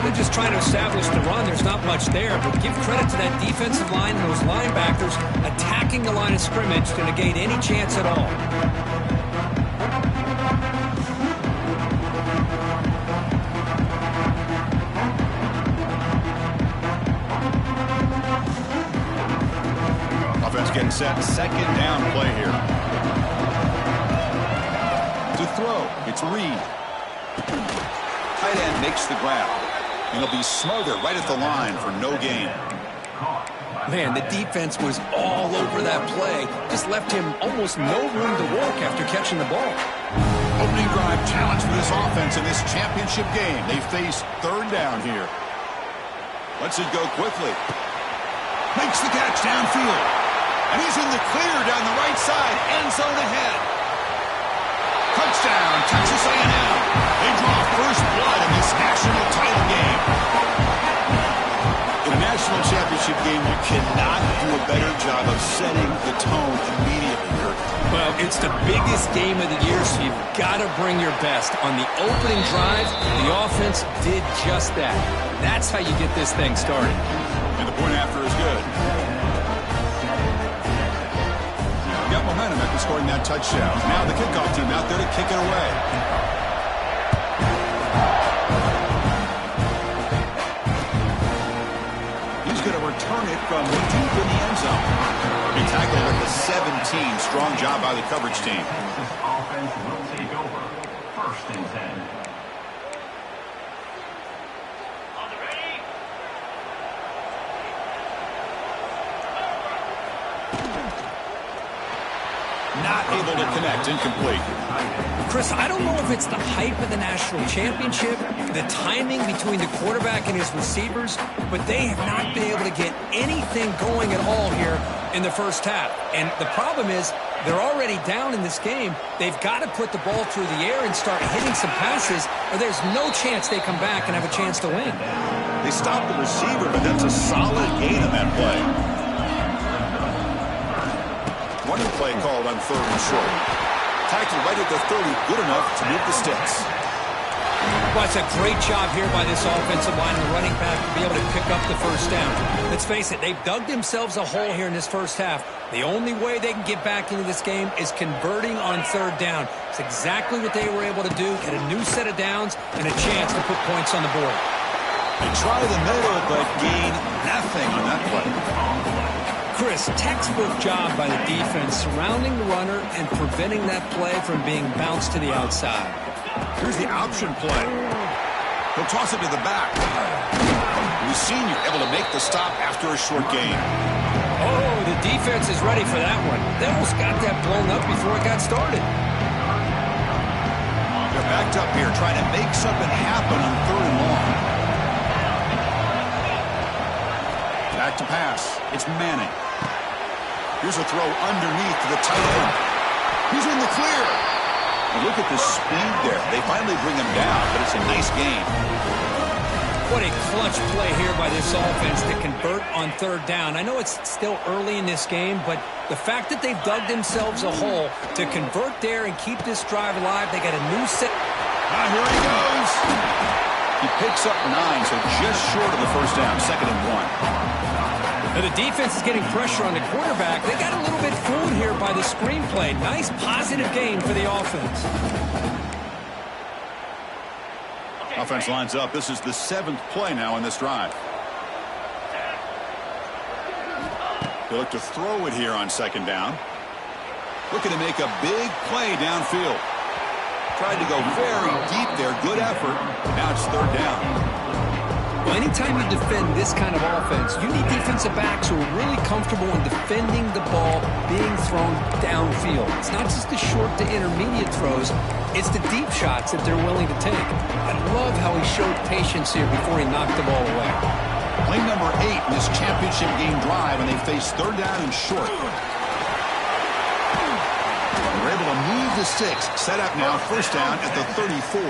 They're just trying to establish the run. There's not much there, but give credit to that defensive line and those linebackers attacking the line of scrimmage to negate any chance at all. Offense getting set. Second down play here. To throw, it's Reed. Tight end makes the grab. And he'll be smothered right at the line for no gain. Man, the defense was all over that play. Just left him almost no room to walk after catching the ball. Opening drive challenge for this offense in this championship game. They face third down here. Lets it go quickly. Makes the catch downfield. And he's in the clear down the right side. End zone ahead. Touchdown, Texas A&M. They draw first blood in this national title game. In a national championship game, you cannot do a better job of setting the tone immediately. Well, it's the biggest game of the year, so you've got to bring your best. On the opening drive, the offense did just that. That's how you get this thing started. And the point after is good. Got momentum after scoring that touchdown. Now the kickoff team out there to kick it away. He's going to return it from deep in the end zone. He tackled at the 17. Strong job by the coverage team. This offense will take over. First and 10. Not able to connect, incomplete. Chris, I don't know if it's the hype of the national championship, the timing between the quarterback and his receivers, but they have not been able to get anything going at all here in the first half. And the problem is they're already down in this game. They've got to put the ball through the air and start hitting some passes, or there's no chance they come back and have a chance to win. They stopped the receiver, but that's a solid gain on that play. Running play called on third and short. Tackled right at the 30, good enough to move the sticks. Well, it's a great job here by this offensive line and the running back to be able to pick up the first down. Let's face it, they've dug themselves a hole here in this first half. The only way they can get back into this game is converting on third down. It's exactly what they were able to do, get a new set of downs and a chance to put points on the board. They try the middle, but gain nothing on that play. Chris, textbook job by the defense surrounding the runner and preventing that play from being bounced to the outside. Here's the option play. He'll toss it to the back. The senior able to make the stop after a short gain. Oh, the defense is ready for that one. They almost got that blown up before it got started. They're backed up here trying to make something happen on third and long. Back to pass. It's Manning. Here's a throw underneath to the tight end. He's in the clear. And look at the speed there. They finally bring him down, but it's a nice gain. What a clutch play here by this offense to convert on third down. I know it's still early in this game, but the fact that they've dug themselves a hole to convert there and keep this drive alive, they got a new set. Here he goes. He picks up 9, so just short of the first down, 2nd and 1. Now the defense is getting pressure on the quarterback. They got a little bit fooled here by the screenplay. Nice positive game for the offense. Offense lines up. This is the 7th play now on this drive. They look to throw it here on 2nd down. Looking to make a big play downfield. Tried to go very deep there. Good effort. Now it's 3rd down. Well, anytime you defend this kind of offense, you need defensive backs who are really comfortable in defending the ball being thrown downfield. It's not just the short to intermediate throws, it's the deep shots that they're willing to take. I love how he showed patience here before he knocked the ball away. Play number 8 in this championship game drive, and they face 3rd down and short. They're able to move the sticks. Set up now, 1st down at the 34.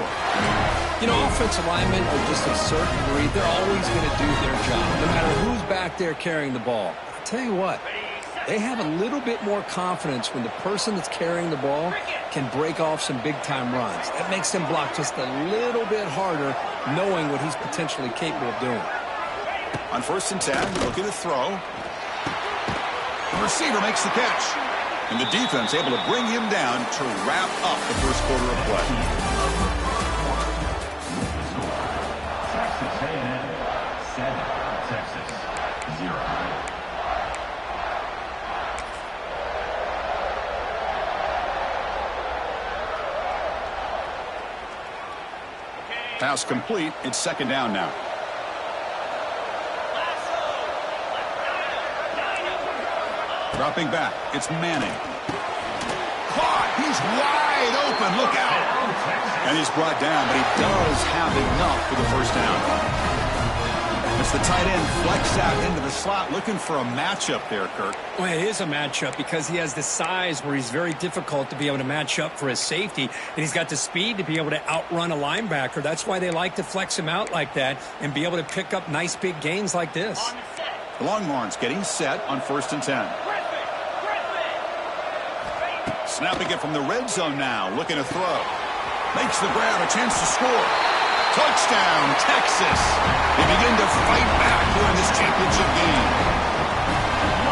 You know, offensive linemen are just a certain breed. They're always going to do their job, no matter who's back there carrying the ball. I'll tell you what, They have a little bit more confidence when the person that's carrying the ball can break off some big-time runs. That makes them block just a little bit harder, knowing what he's potentially capable of doing. On 1st and 10, looking to throw. The receiver makes the catch. And the defense able to bring him down to wrap up the first quarter of play. Texas A&M 7, Texas 0. Pass complete. It's 2nd down now. Dropping back. It's Manning. Caught. He's wide open. Look out. And he's brought down, but he does have enough for the 1st down. It's the tight end flex out into the slot, looking for a matchup there, Kirk. Well, it is a matchup because he has the size where he's very difficult to be able to match up for his safety, and he's got the speed to be able to outrun a linebacker. That's why they like to flex him out like that and be able to pick up nice big gains like this. The Longhorns getting set on 1st and 10. Snapping it from the red zone now, looking to throw. Makes the grab, a chance to score. Touchdown, Texas. They begin to fight back here in this championship game.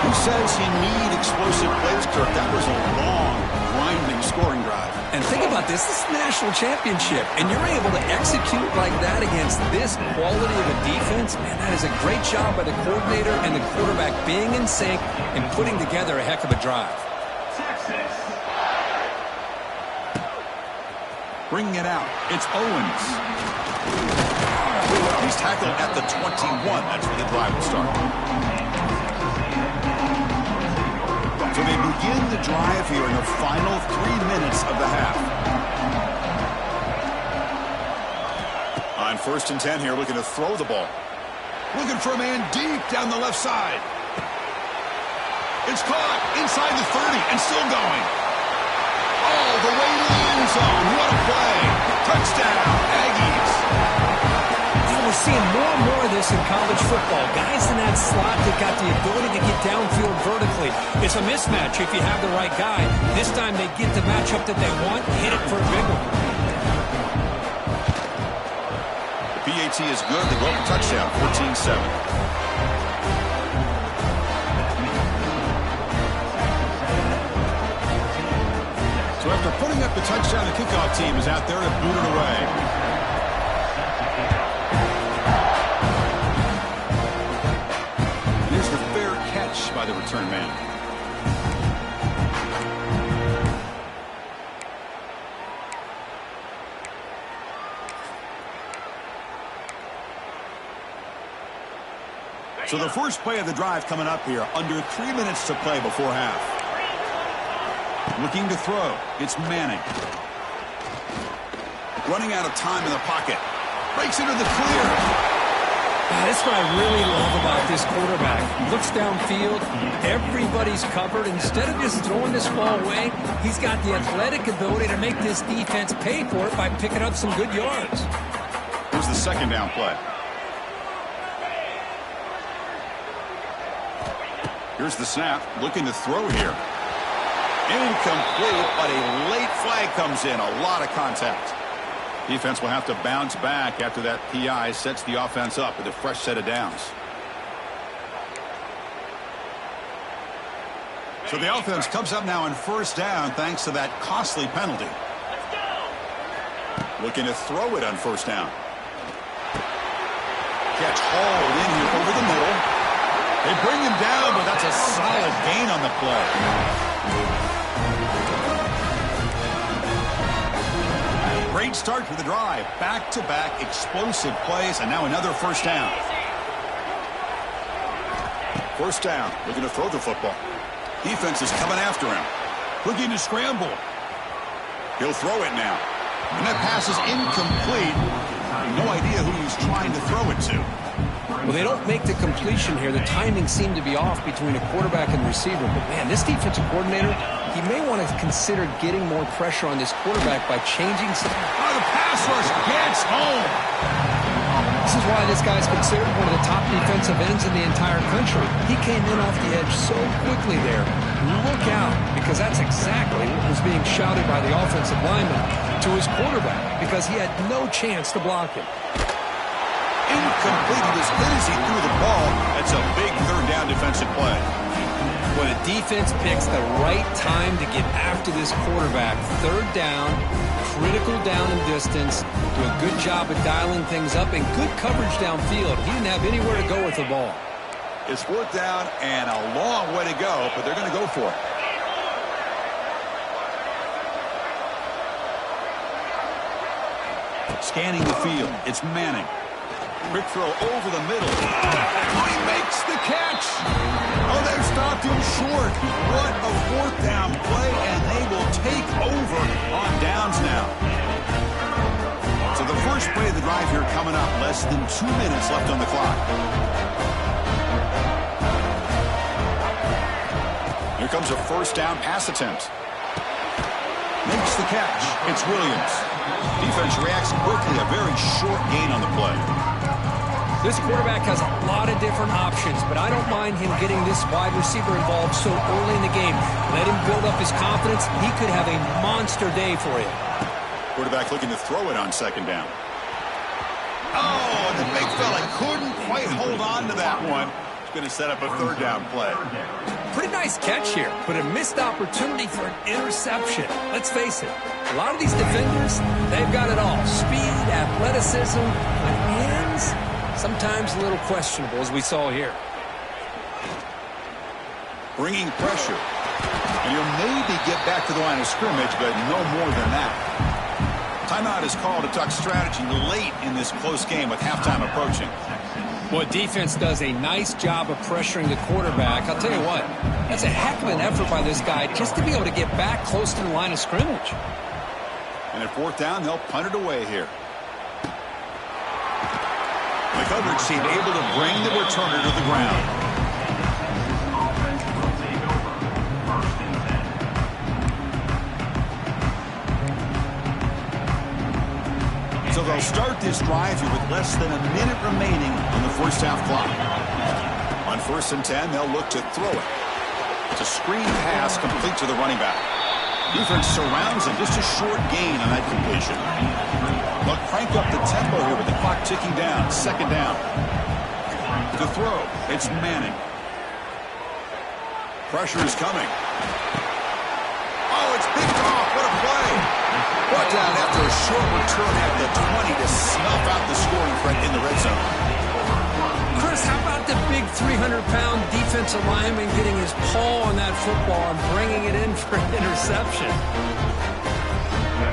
Who says he need explosive plays, Kirk? That was a long, grinding scoring drive. And think about this. This is the national championship, and you're able to execute like that against this quality of a defense. Man, that is a great job by the coordinator and the quarterback being in sync and putting together a heck of a drive. Texas. Bringing it out. It's Owens. He's tackled at the 21. That's where the drive will start. So they begin the drive here in the final 3 minutes of the half. On 1st and 10 here, looking to throw the ball. Looking for a man deep down the left side. It's caught inside the 30 and still going. All the way to the end zone. What a play. Touchdown, Aggies. We're seeing more and more of this in college football. Guys in that slot that got the ability to get downfield vertically. It's a mismatch if you have the right guy. This time they get the matchup that they want, hit it for a big one. The PAT is good. They go up a touchdown, 14-7. So after putting up the touchdown, the kickoff team is out there to boot it away. Here's the fair catch by the return man. So the first play of the drive coming up here, under 3 minutes to play before half. Looking to throw. It's Manning. Running out of time in the pocket. Breaks into the clear. That's what I really love about this quarterback. Looks downfield. Everybody's covered. Instead of just throwing this ball away, he's got the athletic ability to make this defense pay for it by picking up some good yards. Here's the 2nd down play. Here's the snap. Looking to throw here. Incomplete, but a late flag comes in. A lot of contact. Defense will have to bounce back after that PI sets the offense up with a fresh set of downs. So the offense comes up now on 1st down thanks to that costly penalty. Looking to throw it on 1st down. Catch hauled in here over the middle. They bring him down, but that's a solid gain on the play. Great start for the drive. Back-to-back explosive plays, and now another 1st down. 1st down, looking to throw the football. Defense is coming after him. Looking to scramble. He'll throw it now. And that pass is incomplete. No idea who he's trying to throw it to. Well, they don't make the completion here. The timing seemed to be off between a quarterback and receiver. But, man, this defensive coordinator, he may want to consider getting more pressure on this quarterback by changing some. Oh, the pass rush gets home. This is why this guy's considered one of the top defensive ends in the entire country. He came in off the edge so quickly there. Look out, because that's exactly what was being shouted by the offensive lineman to his quarterback, because he had no chance to block him. Incomplete. He was hit as he threw the ball. That's a big third down defensive play. When a defense picks the right time to get after this quarterback, third down, critical down and distance, do a good job of dialing things up, and good coverage downfield. He didn't have anywhere to go with the ball. It's fourth down and a long way to go, but they're going to go for it. Scanning the field. It's Manning. Quick throw over the middle. Oh, he makes the catch. Oh, they've stopped him short. What a fourth down play, and they will take over on downs now. So the first play of the drive here coming up. Less than 2 minutes left on the clock. Here comes a first down pass attempt. Makes the catch. It's Williams. Defense reacts quickly. A very short gain on the play. This quarterback has a lot of different options, but I don't mind him getting this wide receiver involved so early in the game. Let him build up his confidence. He could have a monster day for you. Quarterback looking to throw it on second down. Oh, and the big fella couldn't quite hold on to that one. He's going to set up a third down play. Pretty nice catch here, but a missed opportunity for an interception. Let's face it, a lot of these defenders, they've got it all. Speed, athleticism, but hands, sometimes a little questionable, as we saw here. Bringing pressure. And you'll maybe get back to the line of scrimmage, but no more than that. Timeout is called to talk strategy late in this close game with halftime approaching. Well, defense does a nice job of pressuring the quarterback. I'll tell you what, that's a heck of an effort by this guy just to be able to get back close to the line of scrimmage. And at fourth down, they'll punt it away here. The coverage team able to bring the returner to the ground. So they'll start this drive here with less than a minute remaining on the first half clock. On 1st and 10, they'll look to throw it. It's a screen pass complete to the running back. Defense surrounds him, just a short gain on that completion. They'll crank up the tempo here with the clock ticking down. Second down. To throw, it's Manning. Pressure is coming. Oh, it's picked off. What a play. Brought down after a short return at the 20 to snuff out the scoring threat in the red zone. Chris, how about the big 300-pound defensive lineman getting his paw on that football and bringing it in for an interception?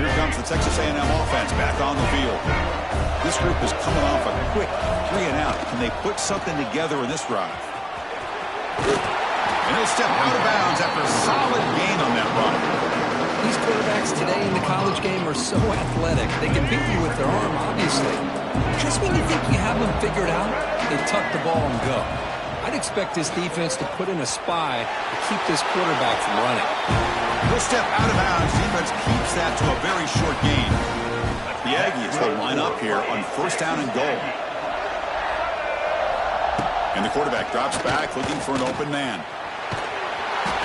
Here comes the Texas A&M offense back on the field. This group is coming off a quick 3-and-out. Can they put something together in this drive? And he'll step out of bounds after a solid gain on that run. These quarterbacks today in the college game are so athletic. They can beat you with their arm, obviously. Just when you think you have them figured out, they tuck the ball and go. I'd expect this defense to put in a spy to keep this quarterback from running. He'll step out of bounds. Defense keeps that to a very short gain. The Aggies will line up here on 1st down and goal. And the quarterback drops back looking for an open man.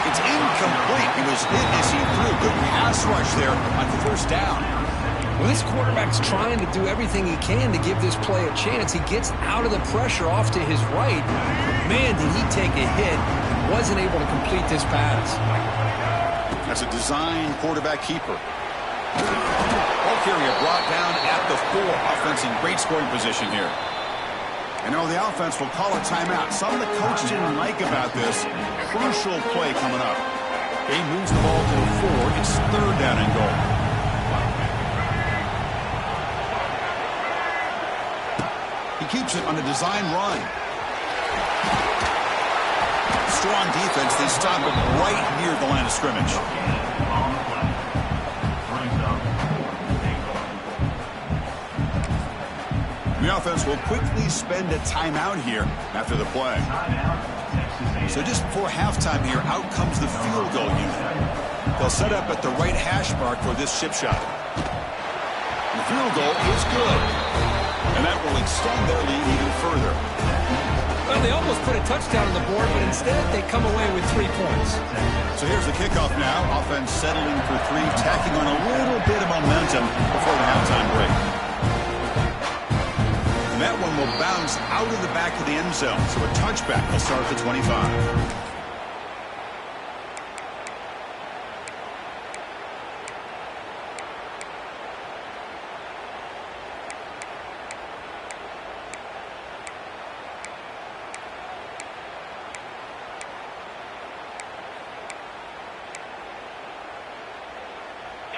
It's incomplete. He was hit as he threw. Good pass rush there on 1st down. Well, this quarterback's trying to do everything he can to give this play a chance. He gets out of the pressure off to his right. Man, did he take a hit. Wasn't able to complete this pass. That's a design quarterback keeper. Ball carrier brought down at the 4. Offense in great scoring position here. And now the offense will call a timeout. Some of the coach didn't like about this. Crucial play coming up. He moves the ball to the 4. It's 3rd down and goal. He keeps it on a design run. Strong defense. They stop him right near the line of scrimmage. The offense will quickly spend a timeout here after the play. So just before halftime here, out comes the field goal unit. They'll set up at the right hash mark for this chip shot. The field goal is good. And that will extend their lead even further. Well, they almost put a touchdown on the board, but instead they come away with 3 points. So here's the kickoff now. Offense settling for 3, tacking on a little bit of momentum before the halftime break. And that one will bounce out of the back of the end zone. So a touchback will start at the 25.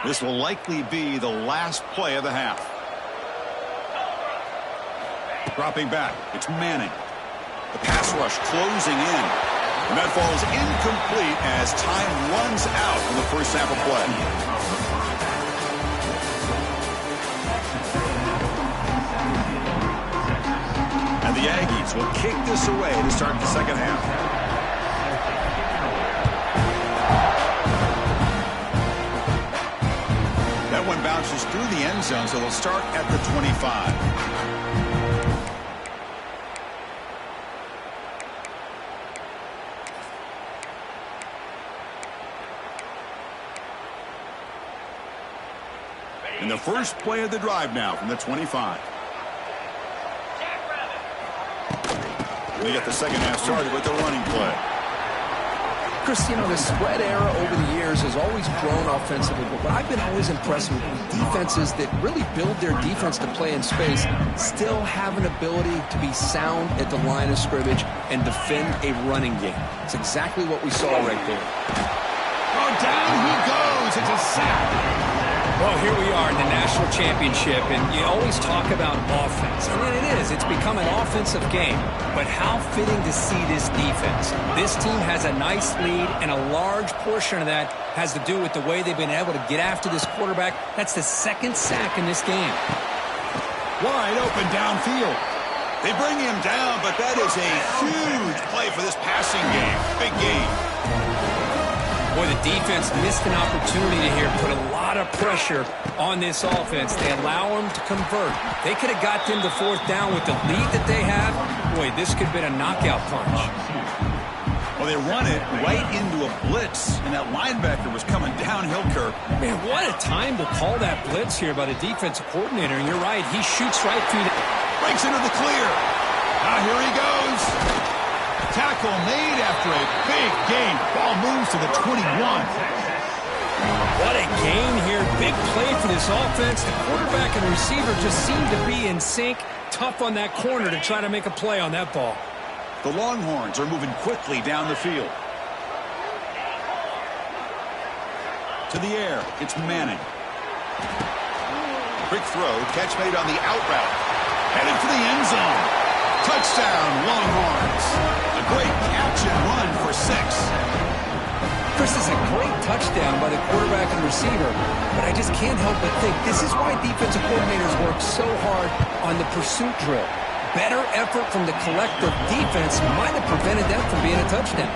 This will likely be the last play of the half. Dropping back, it's Manning. The pass rush closing in. And that falls incomplete as time runs out in the first half of play. And the Aggies will kick this away to start the second half. That one bounces through the end zone, so they'll start at the 25. And the first play of the drive now from the 25. They get the second half started with the running play. Chris, you know, the spread era over the years has always grown offensively, but what I've been always impressed with defenses that really build their defense to play in space still have an ability to be sound at the line of scrimmage and defend a running game. It's exactly what we saw right there. Oh, down he goes. It's a sack. Well, here we are in the national championship, and you always talk about offense. And it is. It's become an offensive game. But how fitting to see this defense. This team has a nice lead, and a large portion of that has to do with the way they've been able to get after this quarterback. That's the second sack in this game. Wide open downfield. They bring him down, but that is a huge play for this passing game. Big game. Boy, the defense missed an opportunity here, put a lot of pressure on this offense. They allow them to convert. They could have got them to fourth down with the lead that they have. Boy, this could have been a knockout punch. Well, they run it right into a blitz, and that linebacker was coming downhill, Kirk. Man, what a time to call that blitz here by the defensive coordinator. And you're right, he shoots right through the... Breaks into the clear. Now here he goes. Tackle made after a big gain. Ball moves to the 21. What a gain here. Big play for this offense. The quarterback and receiver just seem to be in sync. Tough on that corner to try to make a play on that ball. The Longhorns are moving quickly down the field. To the air, it's Manning. Quick throw, catch made on the out route. Headed for the end zone. Touchdown, Longhorns. A great catch and run for 6. This is a great touchdown by the quarterback and receiver, but I just can't help but think this is why defensive coordinators work so hard on the pursuit drill. Better effort from the collective defense might have prevented that from being a touchdown.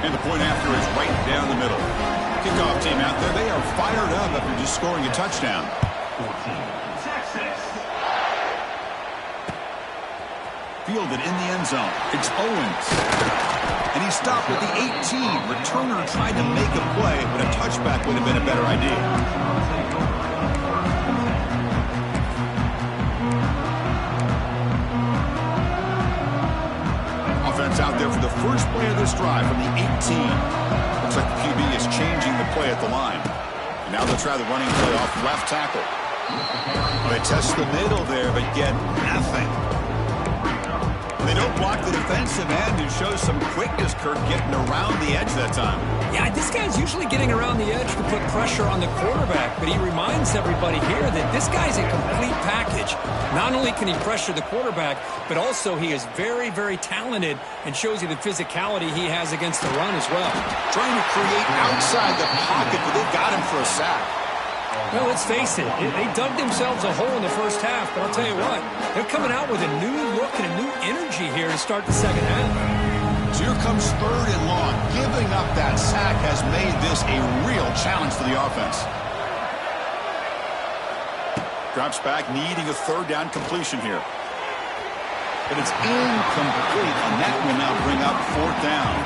And the point after is right down the middle. Kickoff team out there, they are fired up after just scoring a touchdown. Fielded in the end zone. It's Owens. And he stopped at the 18. Returner tried to make a play, but a touchback would have been a better idea. Offense out there for the first play of this drive from the 18. Looks like the QB is changing the play at the line. And now they'll try the running play off left tackle. They test the middle there, but get nothing. They don't block the defensive end, who shows some quickness, Kirk, getting around the edge that time. Yeah, this guy's usually getting around the edge to put pressure on the quarterback, but he reminds everybody here that this guy's a complete package. Not only can he pressure the quarterback, but also he is very, very talented and shows you the physicality he has against the run as well. Trying to create outside the pocket, but they got him for a sack. Well, let's face it, they dug themselves a hole in the first half, but I'll tell you what, they're coming out with a new look and a new energy here to start the second half. So here comes 3rd and long. Giving up that sack has made this a real challenge for the offense. Drops back, needing a third down completion here. But it's incomplete, and that will now bring up fourth down.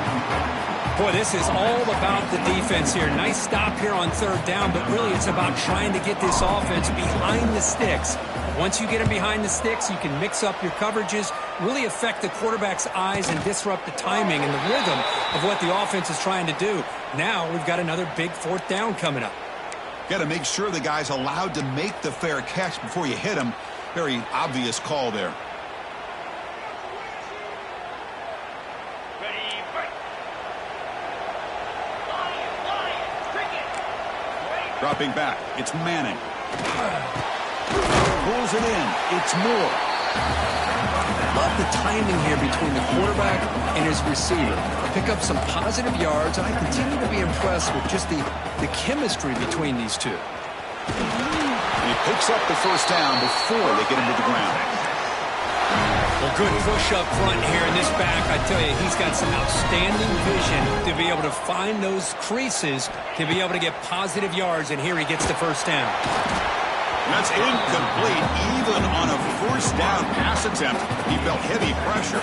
Boy, this is all about the defense here. Nice stop here on third down, but really it's about trying to get this offense behind the sticks. Once you get them behind the sticks, you can mix up your coverages, really affect the quarterback's eyes and disrupt the timing and the rhythm of what the offense is trying to do. Now we've got another big fourth down coming up. Got to make sure the guy's allowed to make the fair catch before you hit him. Very obvious call there. Dropping back, it's Manning. Pulls it in, it's Moore. Love the timing here between the quarterback and his receiver. Pick up some positive yards, and I continue to be impressed with just the chemistry between these two. And he picks up the first down before they get him to the ground. Well, good push up front here in this back. I tell you, he's got some outstanding vision to be able to find those creases, to be able to get positive yards, and here he gets the first down. That's incomplete. Even on a first down pass attempt, he felt heavy pressure.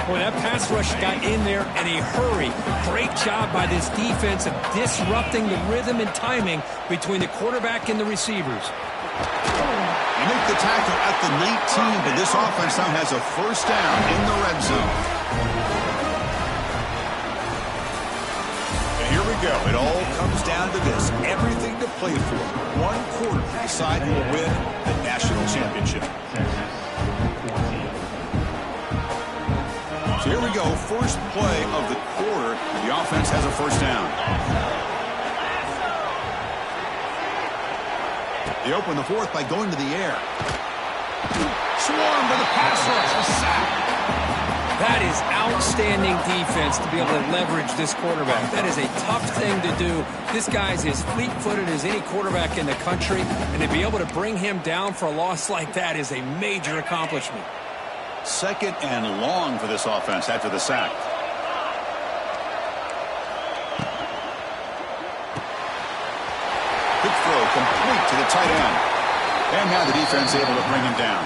Boy, that pass rush got in there in a hurry. Great job by this defense of disrupting the rhythm and timing between the quarterback and the receivers. You make the tackle at the 19, but this offense now has a first down in the red zone. And here we go. It all comes down to this. Everything to play for. One quarter to decide who will win the national championship. So here we go. First play of the quarter. The offense has a first down. They open the fourth by going to the air. Swarm to the pass rush. A sack. That is outstanding defense to be able to leverage this quarterback. That is a tough thing to do. This guy's as fleet-footed as any quarterback in the country, and to be able to bring him down for a loss like that is a major accomplishment. Second and long for this offense after the sack. Quick throw complete to the tight end. And now the defense able to bring him down.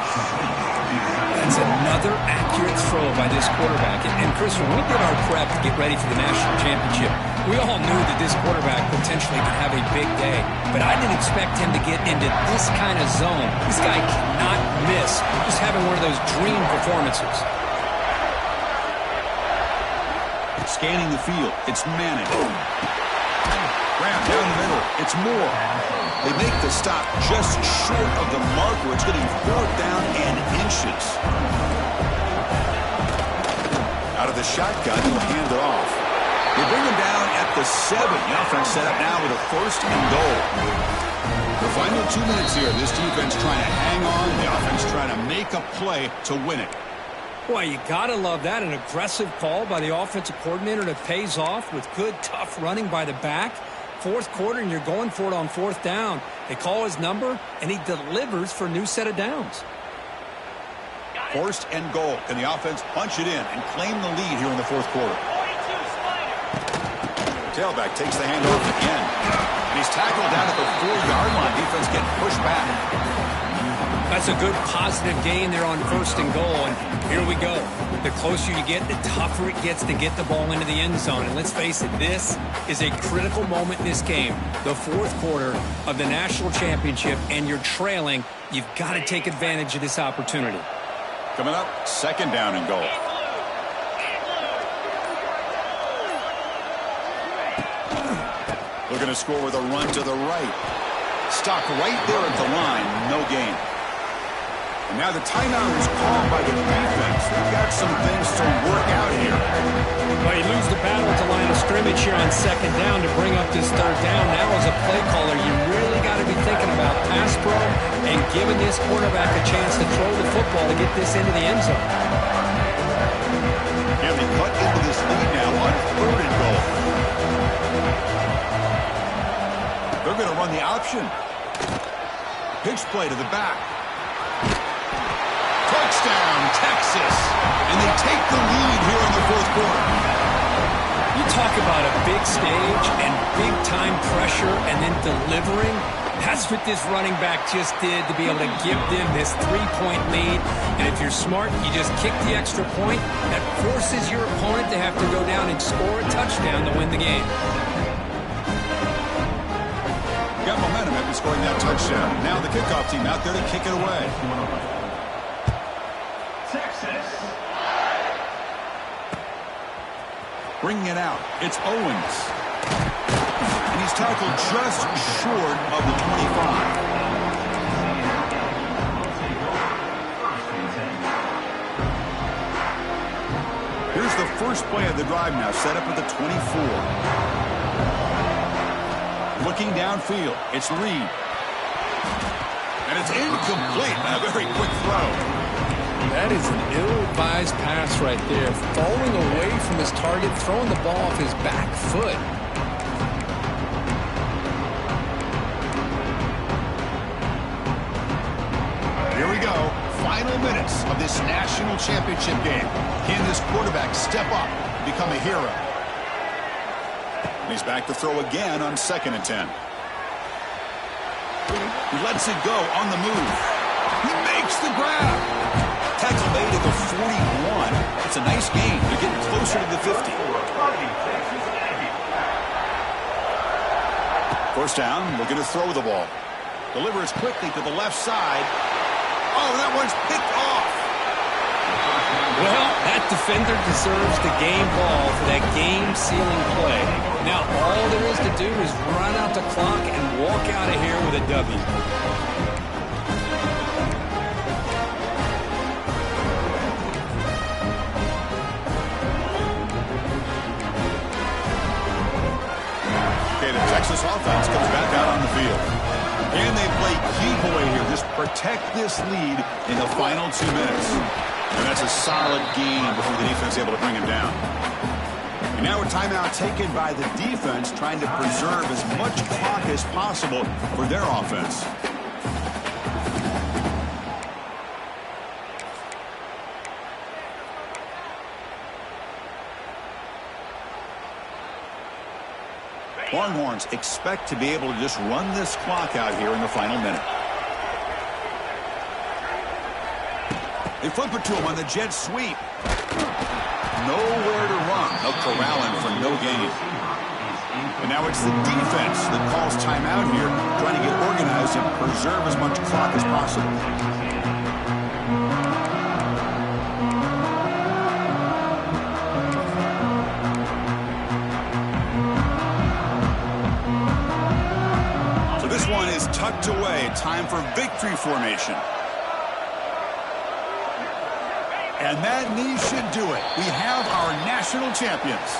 That's another accurate throw by this quarterback. And Chris, when we did our prep to get ready for the national championship, we all knew that this quarterback potentially could have a big day. But I didn't expect him to get into this kind of zone. This guy cannot miss. Just having one of those dream performances. Scanning the field, it's Manning. Graham down the middle, it's Moore. They make the stop just short of the marker. It's getting fourth down and inches. Out of the shotgun, he'll hand it off. They bring him down at the 7. The offense set up now with a first and goal. The final 2 minutes here. This defense trying to hang on. The offense trying to make a play to win it. Boy, you got to love that. An aggressive call by the offensive coordinator that pays off with good, tough running by the back. Fourth quarter, and you're going for it on fourth down. They call his number, and he delivers for a new set of downs. First and goal. Can the offense punch it in and claim the lead here in the fourth quarter? Tailback takes the handoff again. And he's tackled down at the 4-yard line. Defense getting pushed back. That's a good positive gain there on first and goal, and here we go. The closer you get, the tougher it gets to get the ball into the end zone. And let's face it, this is a critical moment in this game. The fourth quarter of the national championship, and you're trailing. You've got to take advantage of this opportunity. Coming up, second down and goal. Looking to score with a run to the right. Stopped right there at the line. No gain. And now the timeout is called by the defense. They've got some things to work out here. Well, you lose the battle at the line of scrimmage here on second down to bring up this third down. Now as a play caller, you really got to be thinking about pass pro and giving this quarterback a chance to throw the football to get this into the end zone. And they cut into this lead now on third and goal. They're going to run the option. Pitch play to the back. Touchdown, Texas. And they take the lead here in the fourth quarter. You talk about a big stage and big-time pressure and then delivering. That's what this running back just did to be able to give them this 3-point lead. And if you're smart, you just kick the extra point. That forces your opponent to have to go down and score a touchdown to win the game. Got momentum after scoring that touchdown. Now the kickoff team out there to kick it away. Texas. Bringing it out, it's Owens. And he's tackled just short of the 25. Here's the first play of the drive now, set up at the 24. Looking downfield, it's Reed. And it's incomplete. A very quick throw. That is an ill-advised pass right there. Falling away from his target, throwing the ball off his back foot. Here we go. Final minutes of this national championship game. Can this quarterback step up and become a hero? He's back to throw again on 2nd and 10. He lets it go on the move. He makes the grab. Tackle made at the 41. It's a nice gain. They're getting closer to the 50. First down, looking to throw the ball. Delivers quickly to the left side. Oh, that one's picked off. Well, that defender deserves the game ball for that game-sealing play. Now, all there is to do is run out the clock and walk out of here with a W. The Texas offense comes back out on the field. And they play keep away here. Just protect this lead in the final 2 minutes. And that's a solid game before the defense is able to bring him down. And now a timeout taken by the defense, trying to preserve as much clock as possible for their offense. Longhorns expect to be able to just run this clock out here in the final minute. They flip it to him on the jet sweep. Nowhere to run. They'll corral him for no gain. And now it's the defense that calls timeout here, trying to get organized and preserve as much clock as possible. This one is tucked away. Time for victory formation. And that knee should do it. We have our national champions.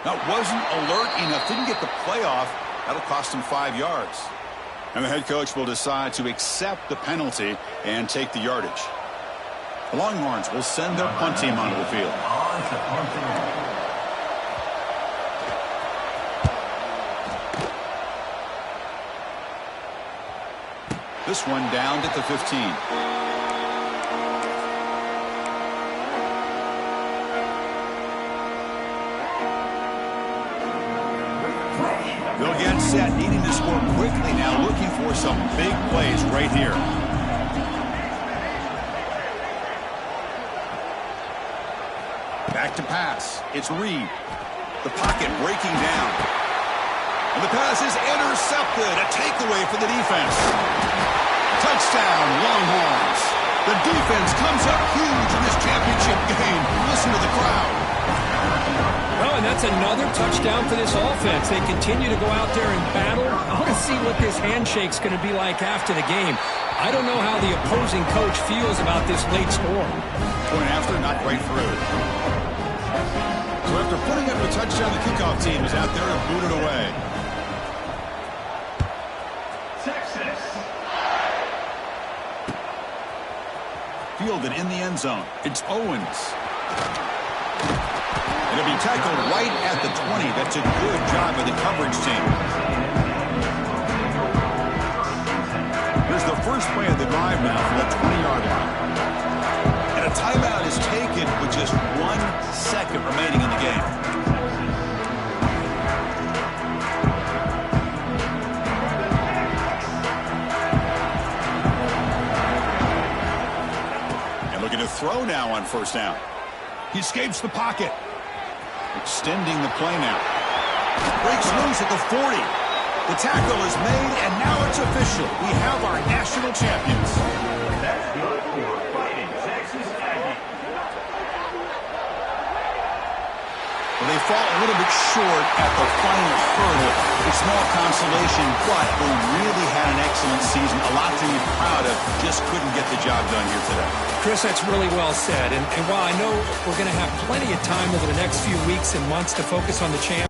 That wasn't alert enough. Didn't get the play off. That'll cost him 5 yards. And the head coach will decide to accept the penalty and take the yardage. The Longhorns will send their punt team onto the field. This one downed at the 15. They'll get set, needing to score quickly now, looking for some big plays right here. Back to pass. It's Reed. The pocket breaking down. And the pass is intercepted. A takeaway for the defense. Touchdown, Longhorns. The defense comes up huge in this championship game. Listen to the crowd. Well, and that's another touchdown for this offense. They continue to go out there and battle. I want to see what this handshake's going to be like after the game. I don't know how the opposing coach feels about this late score. Point after, not quite through. So after putting up a touchdown, the kickoff team is out there to boot it away. Texas. fielded in the end zone. It's Owens. It'll be tackled right at the 20. That's a good job by the coverage team. Here's the first play of the drive now from the 20-yard line. And a timeout is taken with just 1 second remaining in the game. And looking to throw now on first down. He escapes the pocket. Extending the play now. Breaks loose at the 40. The tackle is made, and now it's official. We have our national champions. That's good for Fighting Texas Aggies. Well, they fall a little bit short at the final hurdle. A small consolation, but they really had an excellent season. A lot to be proud of. Just couldn't get the job done here today. Chris, that's really well said. And while I know we're going to have plenty of time over the next few weeks and months to focus on the champ,